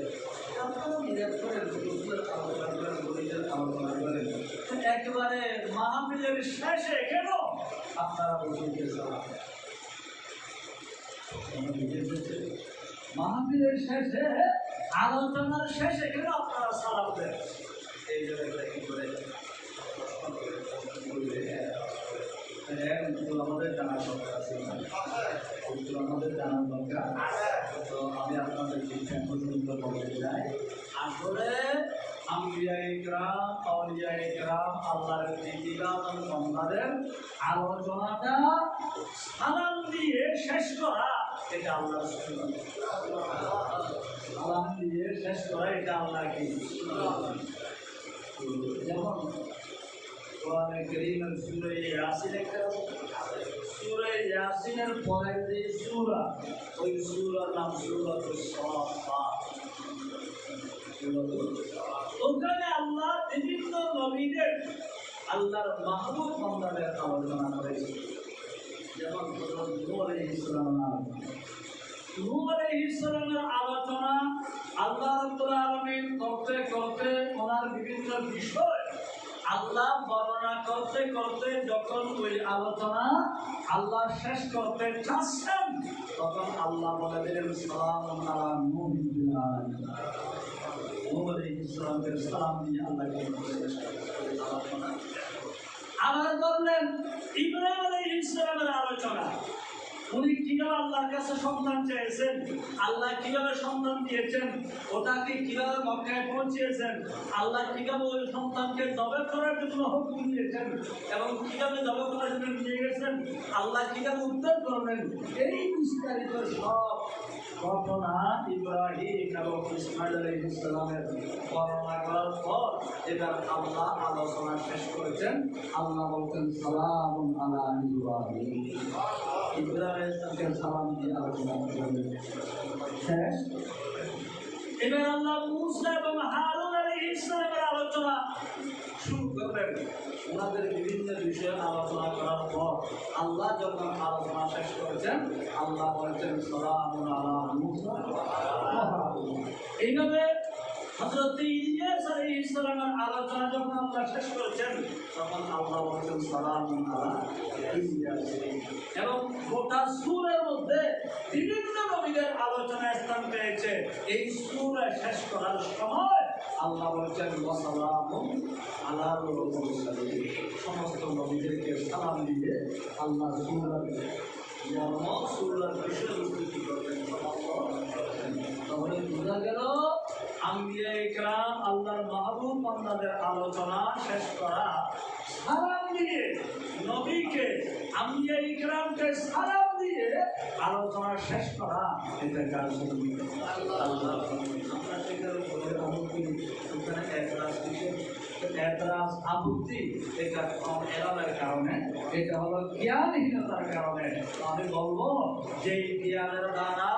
একেবারে মাহফিলের শেষে কেন আপনারা রসুলকে সালাম, মাহফিলের শেষে আলোচনার শেষে কেন আপনারা সালাম দেন? এই জন্য কি করে আমাদের জানার দরকার আছে, আমাদের জানার দরকার। তো আমি আপনাদের পর্যন্ত বলতে চাই, আসলে আম্বিয়া ইকরাম, আউলিয়া ইকরাম, আল্লাহর ইকরাম বান্দাদের আলোচনাটা সালাম দিয়ে শেষ করা, এটা আল্লাহর সুন্নাত। সালাম দিয়ে শেষ করা এটা আল্লাহ কি যেমন কোরআনে কারীমের সূরা ইয়াসিন, সূরা ইয়াসিনের পরের যে সূরা, ওই সূরার নাম সূরাতুস সাফফাত। ওখানে আল্লাহ বিভিন্ন নবীদের, আল্লাহর মাহবুব বান্দাদের আলোচনা করেছে। যেমন হযরত নূহ আলাইহিস সালামের আলোচনা। নূহ আলাইহিস সালামের আলোচনা আল্লাহ রাব্বুল আলামিন করতে করতে ওনার বিভিন্ন বিষয় আল্লাহ বর্ণনা করতে করতে যখন ওই আলোচনা আল্লাহ শেষ করতে চাচ্ছেন তখন আল্লাহ বলে দিলেন সালামুন আলা নূহ ফিল আলামিন। নূহ আলাইহিস সালামকে সালাম দিয়ে আল্লাহ আলোচনা আবার বললেন ইব্রাহিম আলাইহিস সালামের আলোচনা। উনি কিভাবে আল্লাহর কাছে সন্তান চেয়েছেন, আল্লাহ কিভাবে সন্তান দিয়েছেন, ওটাকে কিভাবে মক্কায় পৌঁছিয়েছেন, আল্লাহ কিভাবে ওই সন্তানকে জবাই করার জন্য হুকুম দিয়েছেন এবং কিভাবে জবাই করার জন্য নিয়ে গেছেন, আল্লাহ কিভাবে উত্তর করলেন, এই বিস্তারিত সব ঘটনা ইব্রাহিম এবং ইসমাইল আলাইহিস সালামের বর্ণনা করার পর এবার আল্লাহ আলোচনা শেষ করেছেন। আল্লাহ বলতেন সালামুন আলা ইব্রাহিম। ইব্রাহিমকে সালাম দিয়ে আলোচনা করলেন শেষ। এবার আল্লাহ মূসা এবং হারুন আলাইহিস সালামের আলোচনা শুরু করলেন। ওনাদের বিভিন্ন বিষয়ে আলোচনা করার পর আল্লাহ যখন আলোচনা শেষ করেছেন আল্লাহ বলেছেন সালামুন আলা মূসা ওয়া হারুন। এইভাবে হযরত ইলিয়াস আলাইহিস সালামের আলোচনা যখন আল্লাহ শেষ করেছেন তখন আল্লাহ বলেছেন সালামুন আলা ইলিয়াস। এবং গোটা সূরার মধ্যে বিভিন্ন নবীদের আলোচনা স্থান পেয়েছে। এই সূরা শেষ করার সময় আল্লাহ বলেছেন ওয়া সালামুন আলা মুরসালিন। সমস্ত নবীদেরকে সালাম দিয়ে আল্লাহ সূরার সূরার বিষয়বস্তু কি করবেন তাহলে বোঝা গেল আম্বিয়া ইকরাম আল্লাহর মাহবুব বান্দাদের আলোচনা শেষ করা সালাম দিয়ে নবীকে আম্বিয়া ইকরামকে সালাম দিয়ে আলোচনা শেষ করা এটা কাজ আল্লাহ। আমরা সেখানে বলে অনুমতি ওখানে এতরাজ আপত্তি এটা এড়ানোর কারণে, এটা হলো জ্ঞানহীনতার কারণে। আমি বলবো যে জ্ঞানের দ্বারা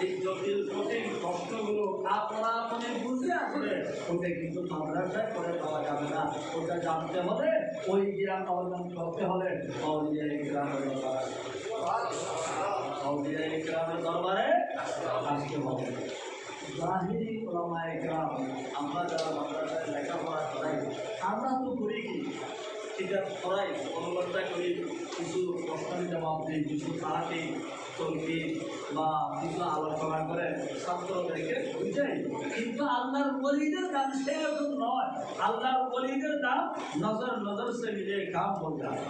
এই জটিল কঠিন প্রশ্নগুলো আপনারা আপনি বুঝে আসলে ওটা কিন্তু মাদ্রাসায় করে পাওয়া যাবে না। ওটা জানতে হলে ওই জ্ঞান অর্জন করতে হলে আউলিয়া ইকরামের দরবারে আসতে হবে। জাহিরি উলামায়ে কেরাম আমরা যারা মাদ্রাসায় লেখাপড়া করাই আমরা তো করি কি কিতাব পড়াই, অনুবাদটা করি, কিছু প্রশ্নের জবাব দিই, কিছু আরবি তর্কি বা কিছু আলোচনা করে ছাত্রদেরকে বুঝাই। কিন্তু আল্লাহর ওলিদের দাম সেরকম নয়। আল্লাহর ওলিদের দাম নজর নজর সে মিলে কাম করতে হয়।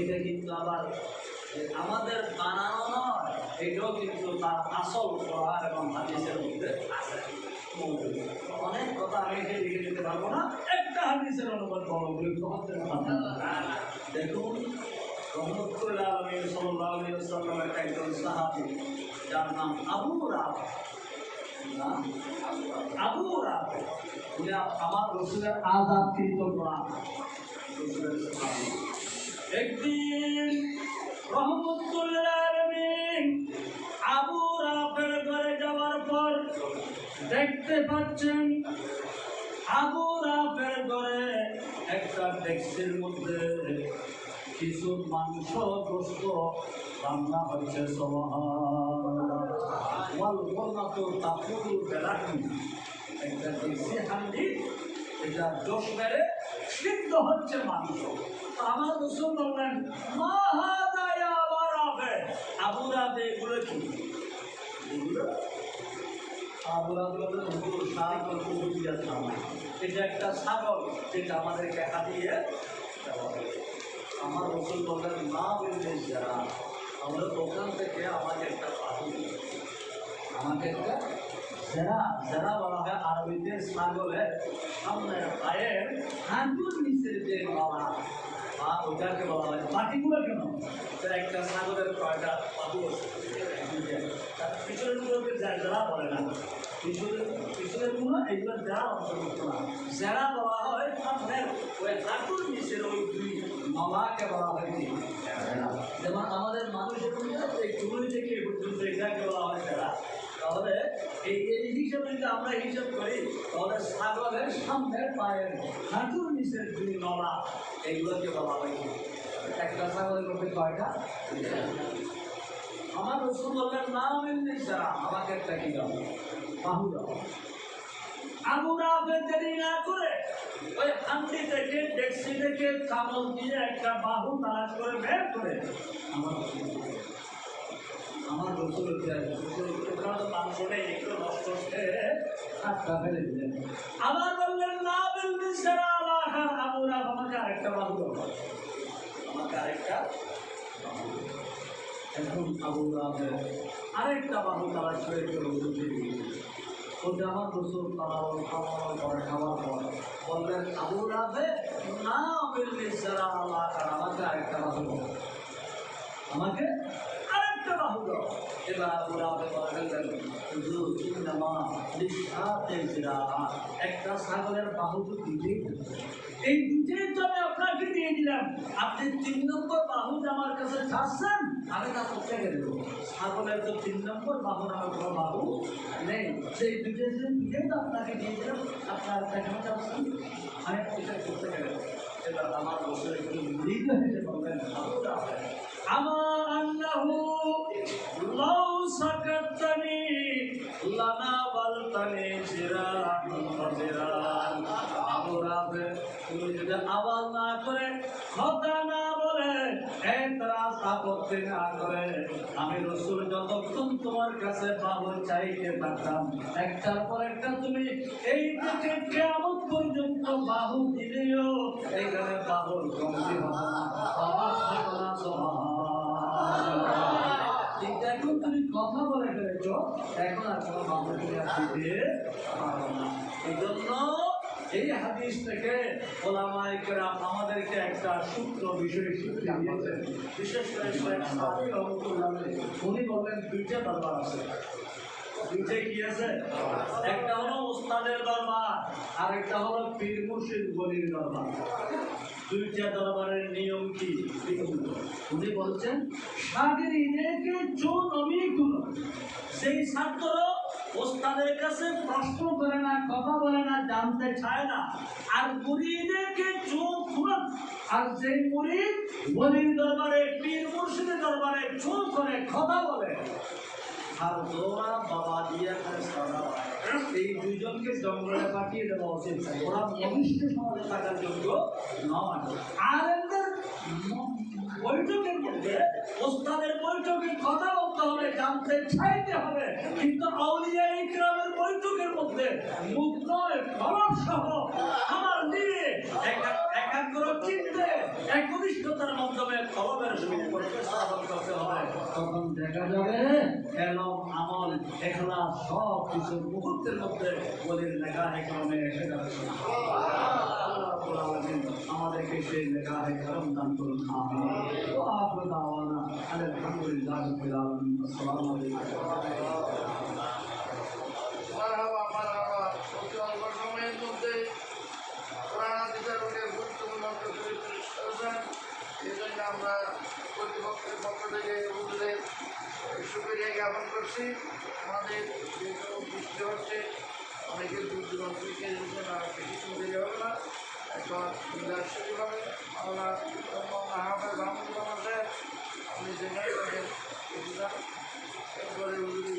এটা কিন্তু আবার আমাদের বানানো নয়, এটাও কিন্তু তার আসল কোরআন এবং হাদিসের মধ্যে আছে। অনেক কথা আমি এখানে লিখে দিতে পারবো না, একটা হাদিসের অনুবাদ বড়গুলি দেখুন। রহমতুল্লাহ আলামিন সাল্লাল্লাহু আলাইহি ওয়াসাল্লামের একজন সাহাবী যার নাম আবু রাফি। আবু রাফি উনি আমার রাসূলের আযাবকৃত গোলাম, রাসূলের সাহাবী। একদিন রহমতুল্লাহ আলামিন আবু রাফির ঘরে যাওয়ার পর দেখতে পাচ্ছেন আবু রাফির ঘরে একটা ডেক্সির মধ্যে কিছু মাংস গোস্ত রান্না হচ্ছে। একটা ডেক্সি হান্ডি, এটা জোশ মেরে সিদ্ধ হচ্ছে মাংস। আমার রাসূল বললেন মা হাযা ইয়া আবু রাফি। আবু রাফি এগুলো কি? আবু রাফি বললেন হুজুর ছাগল কুরবানির খাওয়া। এটা একটা ছাগল যেটা আমাদেরকে হাদিয়ে দেওয়া হয়। আমার রাসূল বললেন মা বললেন যারা আমরা দোকান থেকে আমাকে একটা পাখি, আমাকে একটা যারা বলা হয় আরবিতে ছাগলের সামনের পায়ের হাঁটুর নিচের যে গলা বা ওটাকে বলা হয় পাটিগুলো। কেন একটা ছাগলের কয়টা পাটু আছে, তার পিছনের গুলোকে যারা বলে না, পিছনের গুলো এইগুলো যারা অন্তর্ভুক্ত না, যারা বলা হয় সামনের ওই হাঁটুর নিচের ওই দুই নলাকে বলা হয় কি। যেমন আমাদের মানুষের এই চুল থেকে পর্যন্ত এটাকে বলা হয় যারা। তাহলে এই হিসাবে যদি আমরা হিসাব করি তাহলে ছাগলের সামনের পায়ের হাঁটুর নিচের দুই নলা এগুলোকে বলা হয় একটা ছাগলের মধ্যে কয়টা? আমার রসুল বললেন না মিললে সারা আমাকে একটা কি দাও, বাহু দাও। আবু রাফের দেরি না করে ওই হান্ডি থেকে ডেক্সি থেকে চামচ দিয়ে একটা বাহু তালাশ করে বের করে আমার রসুলের মাংস নেই একটু নষ্ট হচ্ছে হাতটা ফেলে দিলেন। আবার বললেন না বলবি সেরা আবার আবু রাফ আমাকে আরেকটা বাহু দাও, আমাকে আরেকটা। এখন আবু রাফের আরেকটা বাহু তালাশ করে ওটা আমার রসুল খাওয়ার পর বললেন আবু রাফে না বলবি সেরা আল্লাহ আমাকে আরেকটা বাহু দাও, আমাকে আরেকটা বাহু দাও। এবার আবু রাফে বললেন হুজুর ইন্নামা লিশাতে জিরাআ, একটা ছাগলের বাহু তো দিতেই হবে, এই দুটোই তো আমি আপনাকে দিয়ে দিলাম, আপনি 3 নম্বর বাহু আমার কাছে চাচ্ছেন, আমি তা করতে গেল। ছাগলের তো 3 নম্বর বাহু নামের কোনো বাহু নেই, সেই দুটোই তো আপনাকে দিয়ে দিলাম, আপনার কেন চাচ্ছেন, আমি এটা করতে গেল। এবার আমার বছর একটু মৃত হয়েছে বললেন আবু রাফে আমার আল্লাহু লাউ সাকাতানি লানা বালতানি জিরান জিরান। আবু রাফে তুমি যদি আওয়াজ না করে, কথা না বলে, এতরাজ আপত্তি না করে, আমি রসুল যতক্ষণ তোমার কাছে বাহু চাইতে পারতাম, একটার পর একটা তুমি এই থেকে কিয়ামত পর্যন্ত বাহু দিলেও এইখানে বাহুর কমতি হবে না। এখন তুমি কথা বলে ফেলেছ, এখন আর কোনো বাহু তুমি আর দিতে পারো না। এই জন্য এই হাদিস থেকে ওলামায়ে কেরাম আমাদেরকে একটা সূত্র বিষয় শিক্ষা দিয়েছেন। বিশেষ করে শেখ সাদি রহমাতুল্লাহ উনি বললেন 2টা দরবার আছে। 2টাই কি আছে? একটা হলো ওস্তাদের দরবার, আর একটা হলো পীর মুর্শিদ ওলির দরবার। 2টা দরবারের নিয়ম কি? উনি বলছেন শাগিরিদেরকে जो নবী গুলো সেই ছাত্র ওস্তাদের কাছে প্রশ্ন করে না, কথা বলে না, জানতে চায় না, আর মুরিদকে চোখ খুলে, আর সেই মুরিদ ওলির দরবারে পীর মুর্শিদের দরবারে চোখ করে কথা বলে, আর দোয়া বাবা দিয়া করে সারা, এই দুইজনকে জঙ্গলে পাঠিয়ে দেওয়া উচিত। ওরা ঘনিষ্ঠ সমাজে থাকার যোগ্য নয়। আলেমদের বৈঠকের মধ্যে ওস্তাদের বৈঠকে কথা বলতে হবে, জানতে চাইতে হবে, কিন্তু আউলিয়া ইকরামের বৈঠকের মধ্যে মুখ নয় কলম সহ আমার দিয়ে একাগ্র চিন্তে একনিষ্ঠতার মাধ্যমে কলমের সম্পর্কে স্থাপন করতে হবে। তখন দেখা যাবে এলম আমল এখলাস সব কিছু মুহূর্তের মধ্যে বলির লেখা একরমে এসে যাচ্ছে। আমাদেরকে সেই লেখা একরম দান করুন। আলহামদুলিল্লাহ রাব্বিল আলামিন। আসসালামু আলাইকুম। সময়ের মধ্যে গুরুত্বপূর্ণ এই জন্য আমরা কর্তৃপক্ষের পক্ষ থেকে হুজুরের শুকরিয়া জ্ঞাপন করছি। আমাদের যেহেতু বৃষ্টি হচ্ছে, অনেকের দূর দূরান্ত থেকে এসেছেন, আর বেশি সুন্দরী হবে না, এখন শুরু হবে। আমরা আহমেদ রহমতুল্লাহ সাহেব আপনি যেখানে থাকেন এরপরে হুজুরি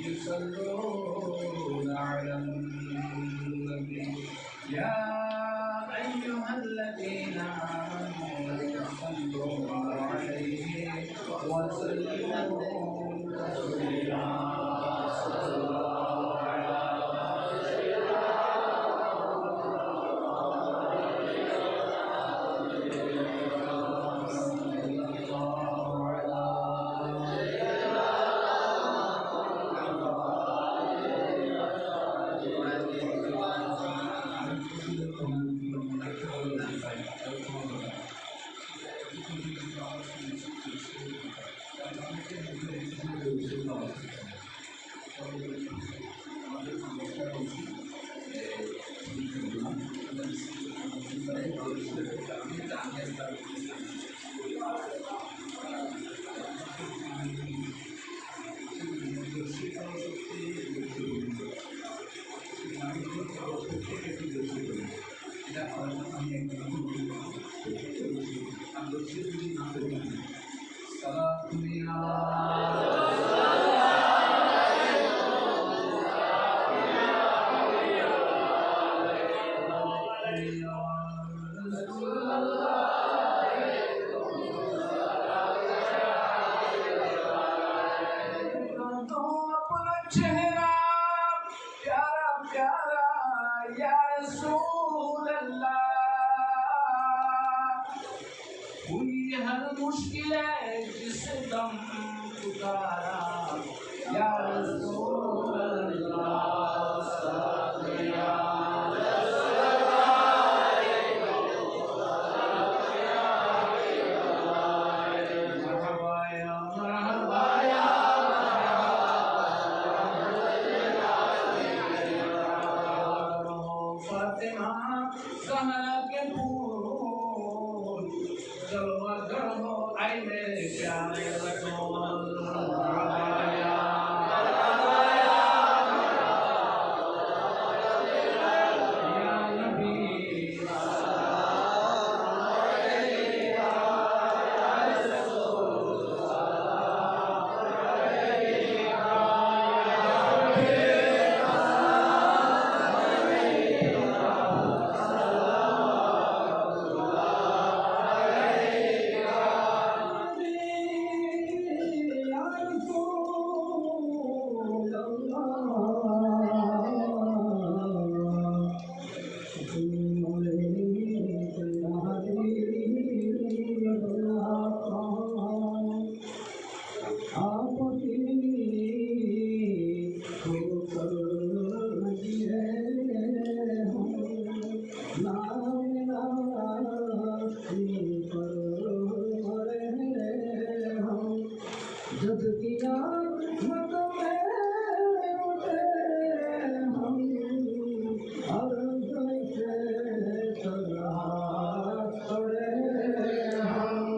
يصلون على النبي يا أيها الذين آمنوا صلوا عليه وسلموا تسليما. আমি প্রত্যেকে এটা আমি একদিন আমি যদি না করি चेहरा प्यारा प्यारा या रसूल अल्लाह हुई हर मुश्किल जिस दम पुकारा या रसूल Zahra ke phool jalwa garho ay mere pyare rasool ya nabi जब किया मत में उठे हम हर जैसे चला पड़े हम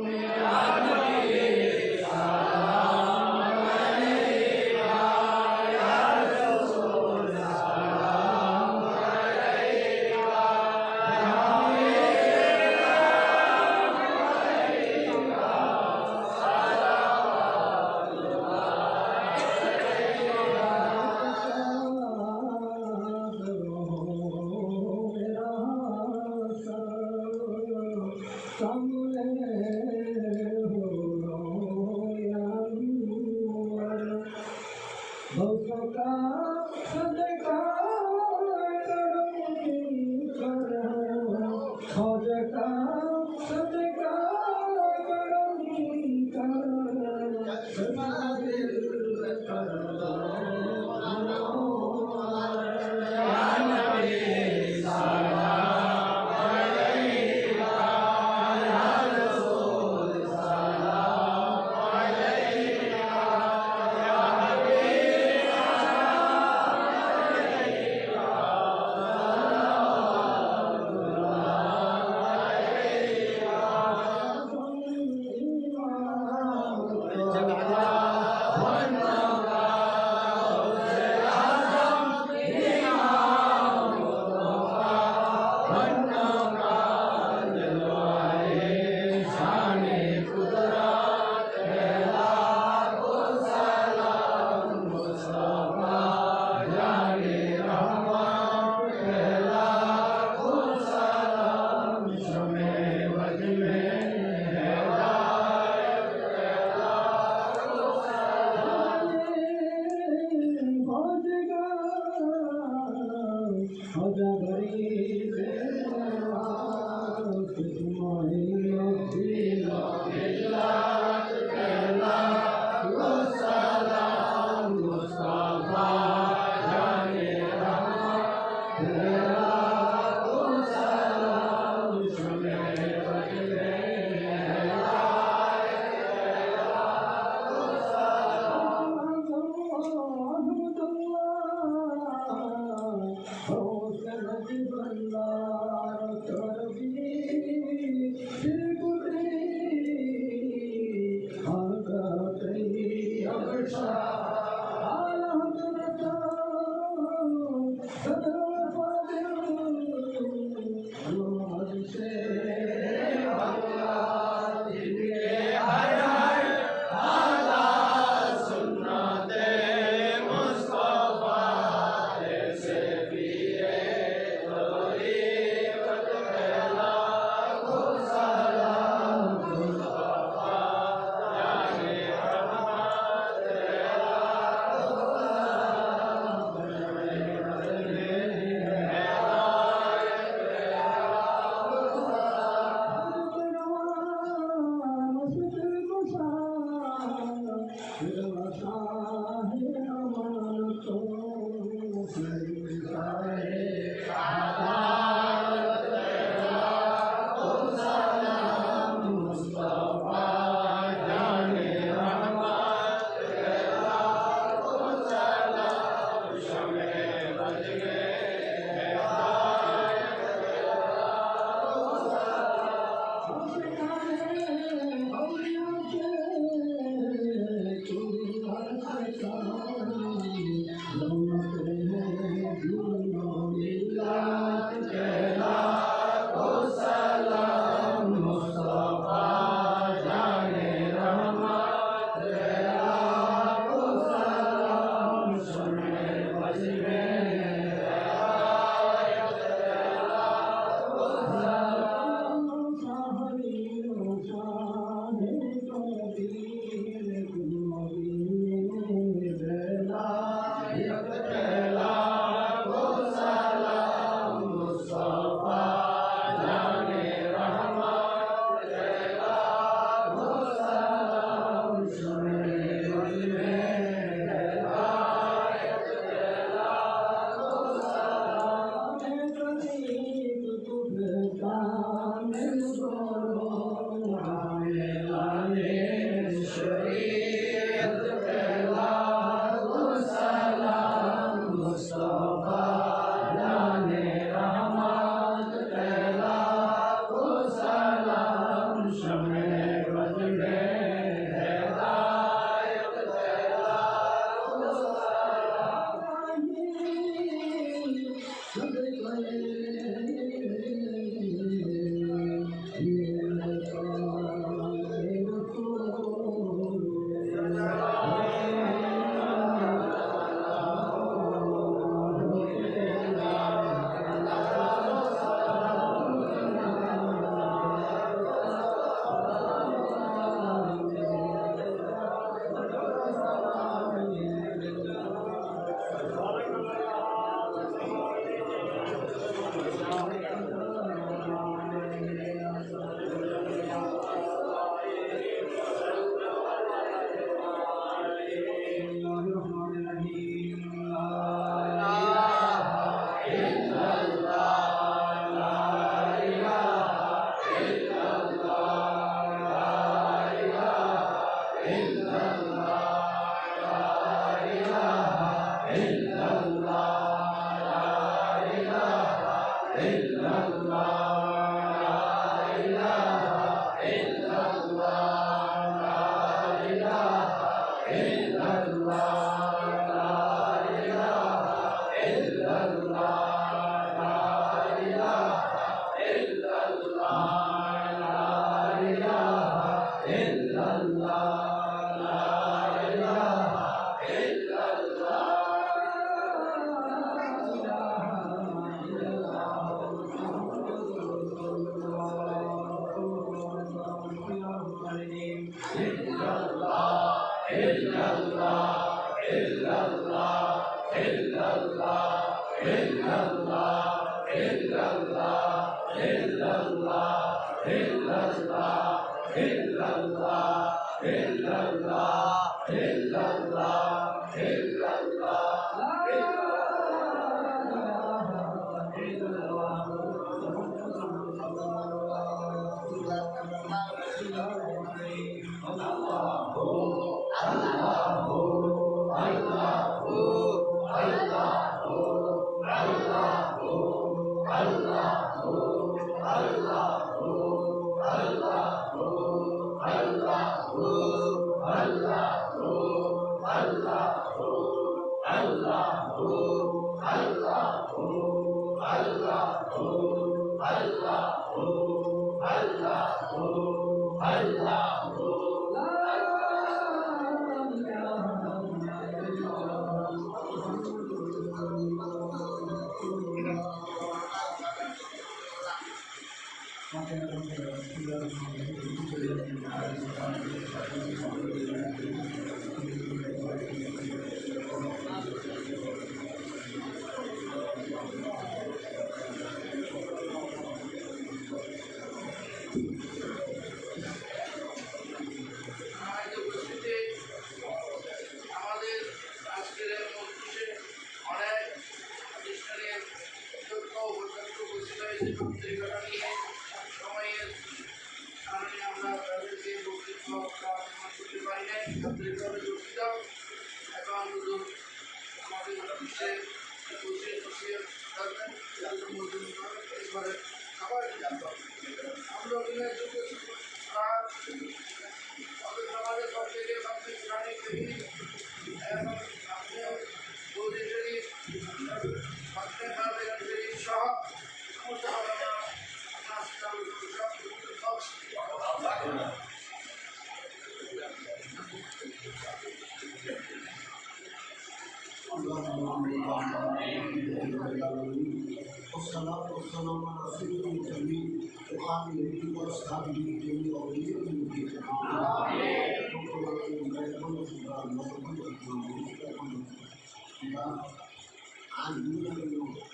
आज दुनिया में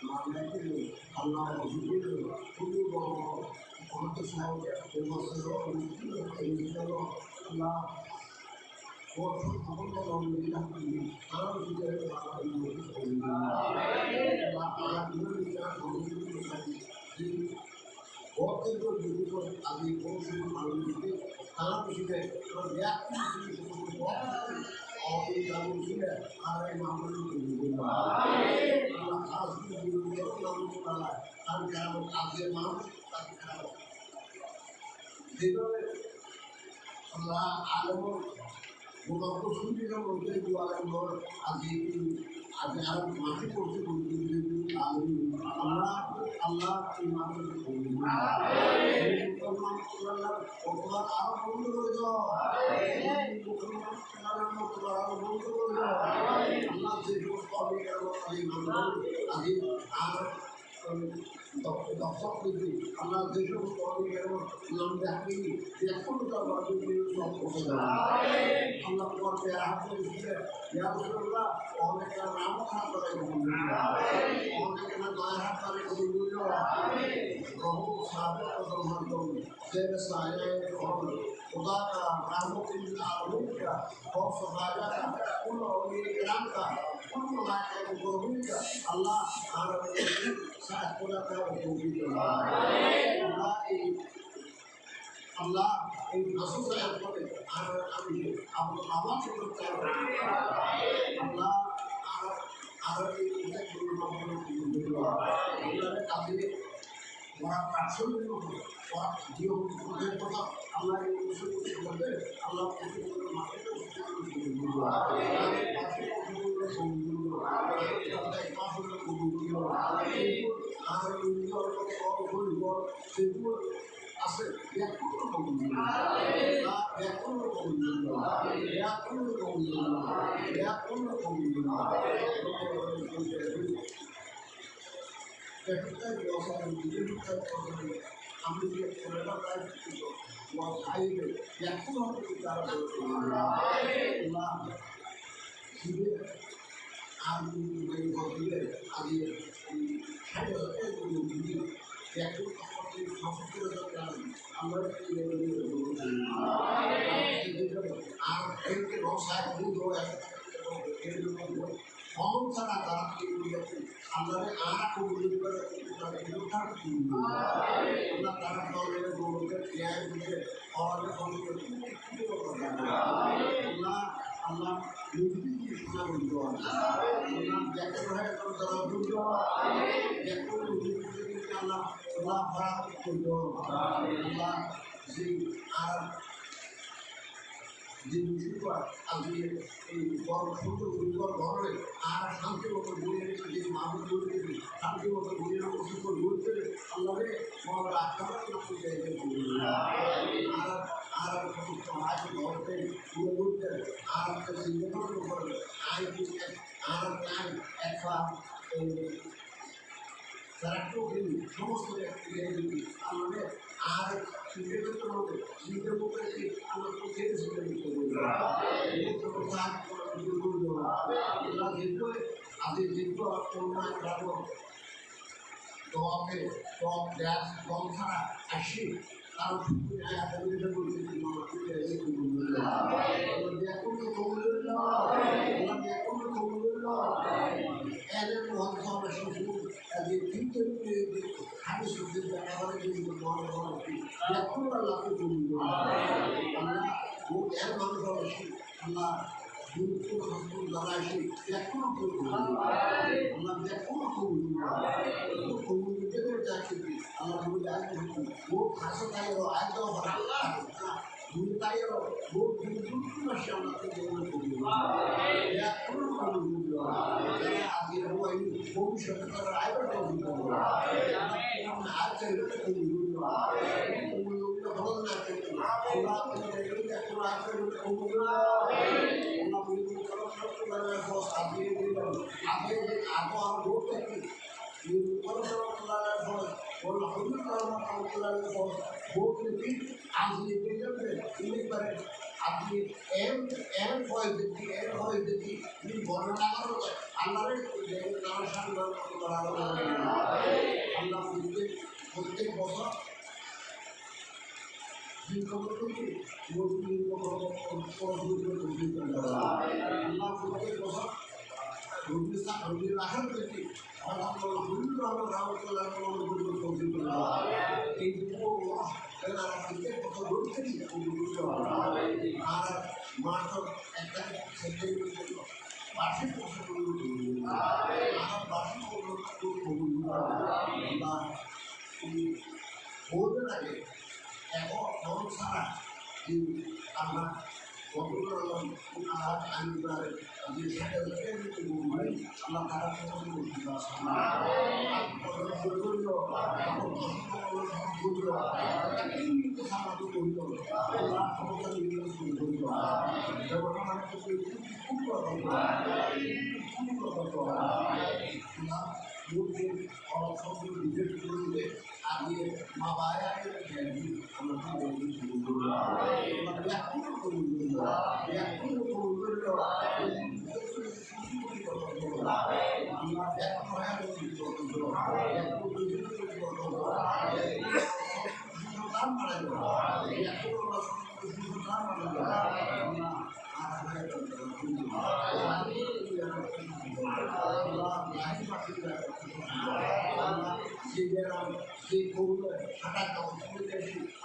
मामला के अल्लाह रसूल कुल्लू बहुत सारे मसलों और इंशाल्लाह अल्लाह और हम तो हम नहीं रहते हम जो है अल्लाह अल्लाह दुनिया का हम बहुत को जो अभी बहुत से मालूम है काम सीधे और व्याख्या और ये काम सीधे आरे मामले को अल्लाह खास की जो नाम वाला हम काम आगे माम देखो अल्लाह आलम वो आपको सुनने का बोलते हैं जो आलम और आगे आलम माफी करते बोलते हैं अल्लाह अल्लाह की माफी अल्लाह आप बोल दो अल्लाह से जो कभी करो अभी दर्शक देखি আমরা যেসব নাম দেখি এখন তার সব করতে আল্লাহ করতে হাতে অনেকটা নাম খারাপ করে অনেক না নয় হাত করে বহু সাহায্য মাধ্যম যে সাহায্য खुदा का रहमतुल आलमीन का और सहायता का उन औलिया किराम का उन मलाइका गुरूर का अल्लाह आलमीन साथ पूरा कर दूंगी अल्लाह इन रसूल से अपने आलमीन अब आवाज करता है अल्लाह आलमीन के गुरूर अल्लाह ওরা পার্সেল ওরা জিও ওদের কথা আল্লাহ আল্লাহ সেগুলো আছে Ketika biasa begini ambil kereta tadi buat air yang pun kita berdoa jadi ambil dari bawah ada ada begini yang pun seperti masuk ke dalam ambil dari itu dosa itu doa हम सारा दान के लिए अंदर में आना को मिल कर उठा अल्लाह ताला ने बोल के किया है मुझे और हम अल्लाह अल्लाह मुझे की सुना दो अल्लाह जैसे है तो जरा दो जैसे मुझे अल्लाह अल्लाह भरा दो अल्लाह जी জিনিসগুলো আজকে এই বড় সুন্দর উজ্জ্বল ধরনের আর শান্তি মতো ঘুরে রেখে যে মাহবুব ঘুরে শান্তি মতো ঘুরে সুন্দর ঘুরতে আল্লাহরে মহাবার আক্রমণ করতে চাইছে আর আর সমস্ত আজ ঘরতে ঘুরে ঘুরতে আর একটা সিংহন করে আর একটা Saraktoki, সমস্ত আমাদের আর চিন্তা করতে হবে চিন্তা করতে আমরা তো খেতে শুনে নিতে বলবো আজকে যেগুলো করোনা যাবো দমে দম গ্যাস দম ছাড়া আসি কারণ এদের মহান শিশু কিন্তু হাতে সবজি একেবারে কিন্তু এখন আল্লাহকে আমরা ও এর মানুষ আসি আল্লাহ দাঁড়াইছি এখনো আমরা এখনো আল্লাহ ও ভাষা তাই একদম তাই ও মাসে আমাকে আজকে ভবিষ্যতে তারা আয়বার আপনি এর ভয় দেখি তুমি বর্ণনা করো আল্লাহরের আল্লাহ প্রত্যেক বছর আল্লাহ প্রত্যেক বছর রবির রাখার ব্যক্তি এই আর মাত্র একটা বার্ষিক বলতে লাগে এখন ছাড়া আমরা আল্লাহ তারা আগে মা বায়া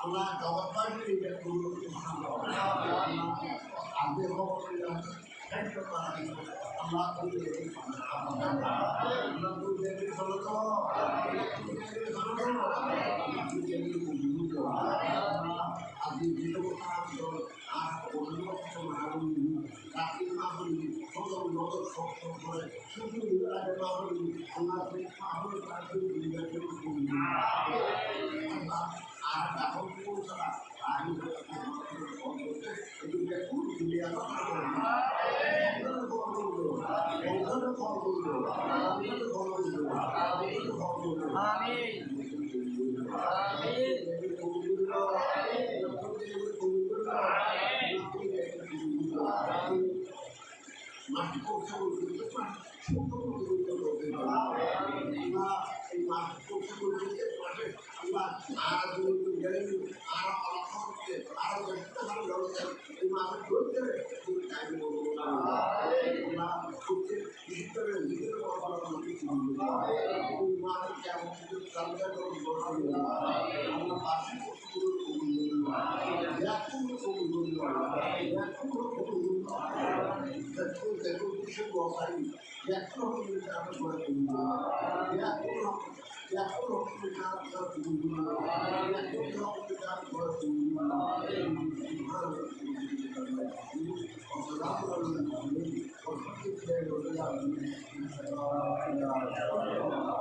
Allah jawabkan dia dulu ambil Allah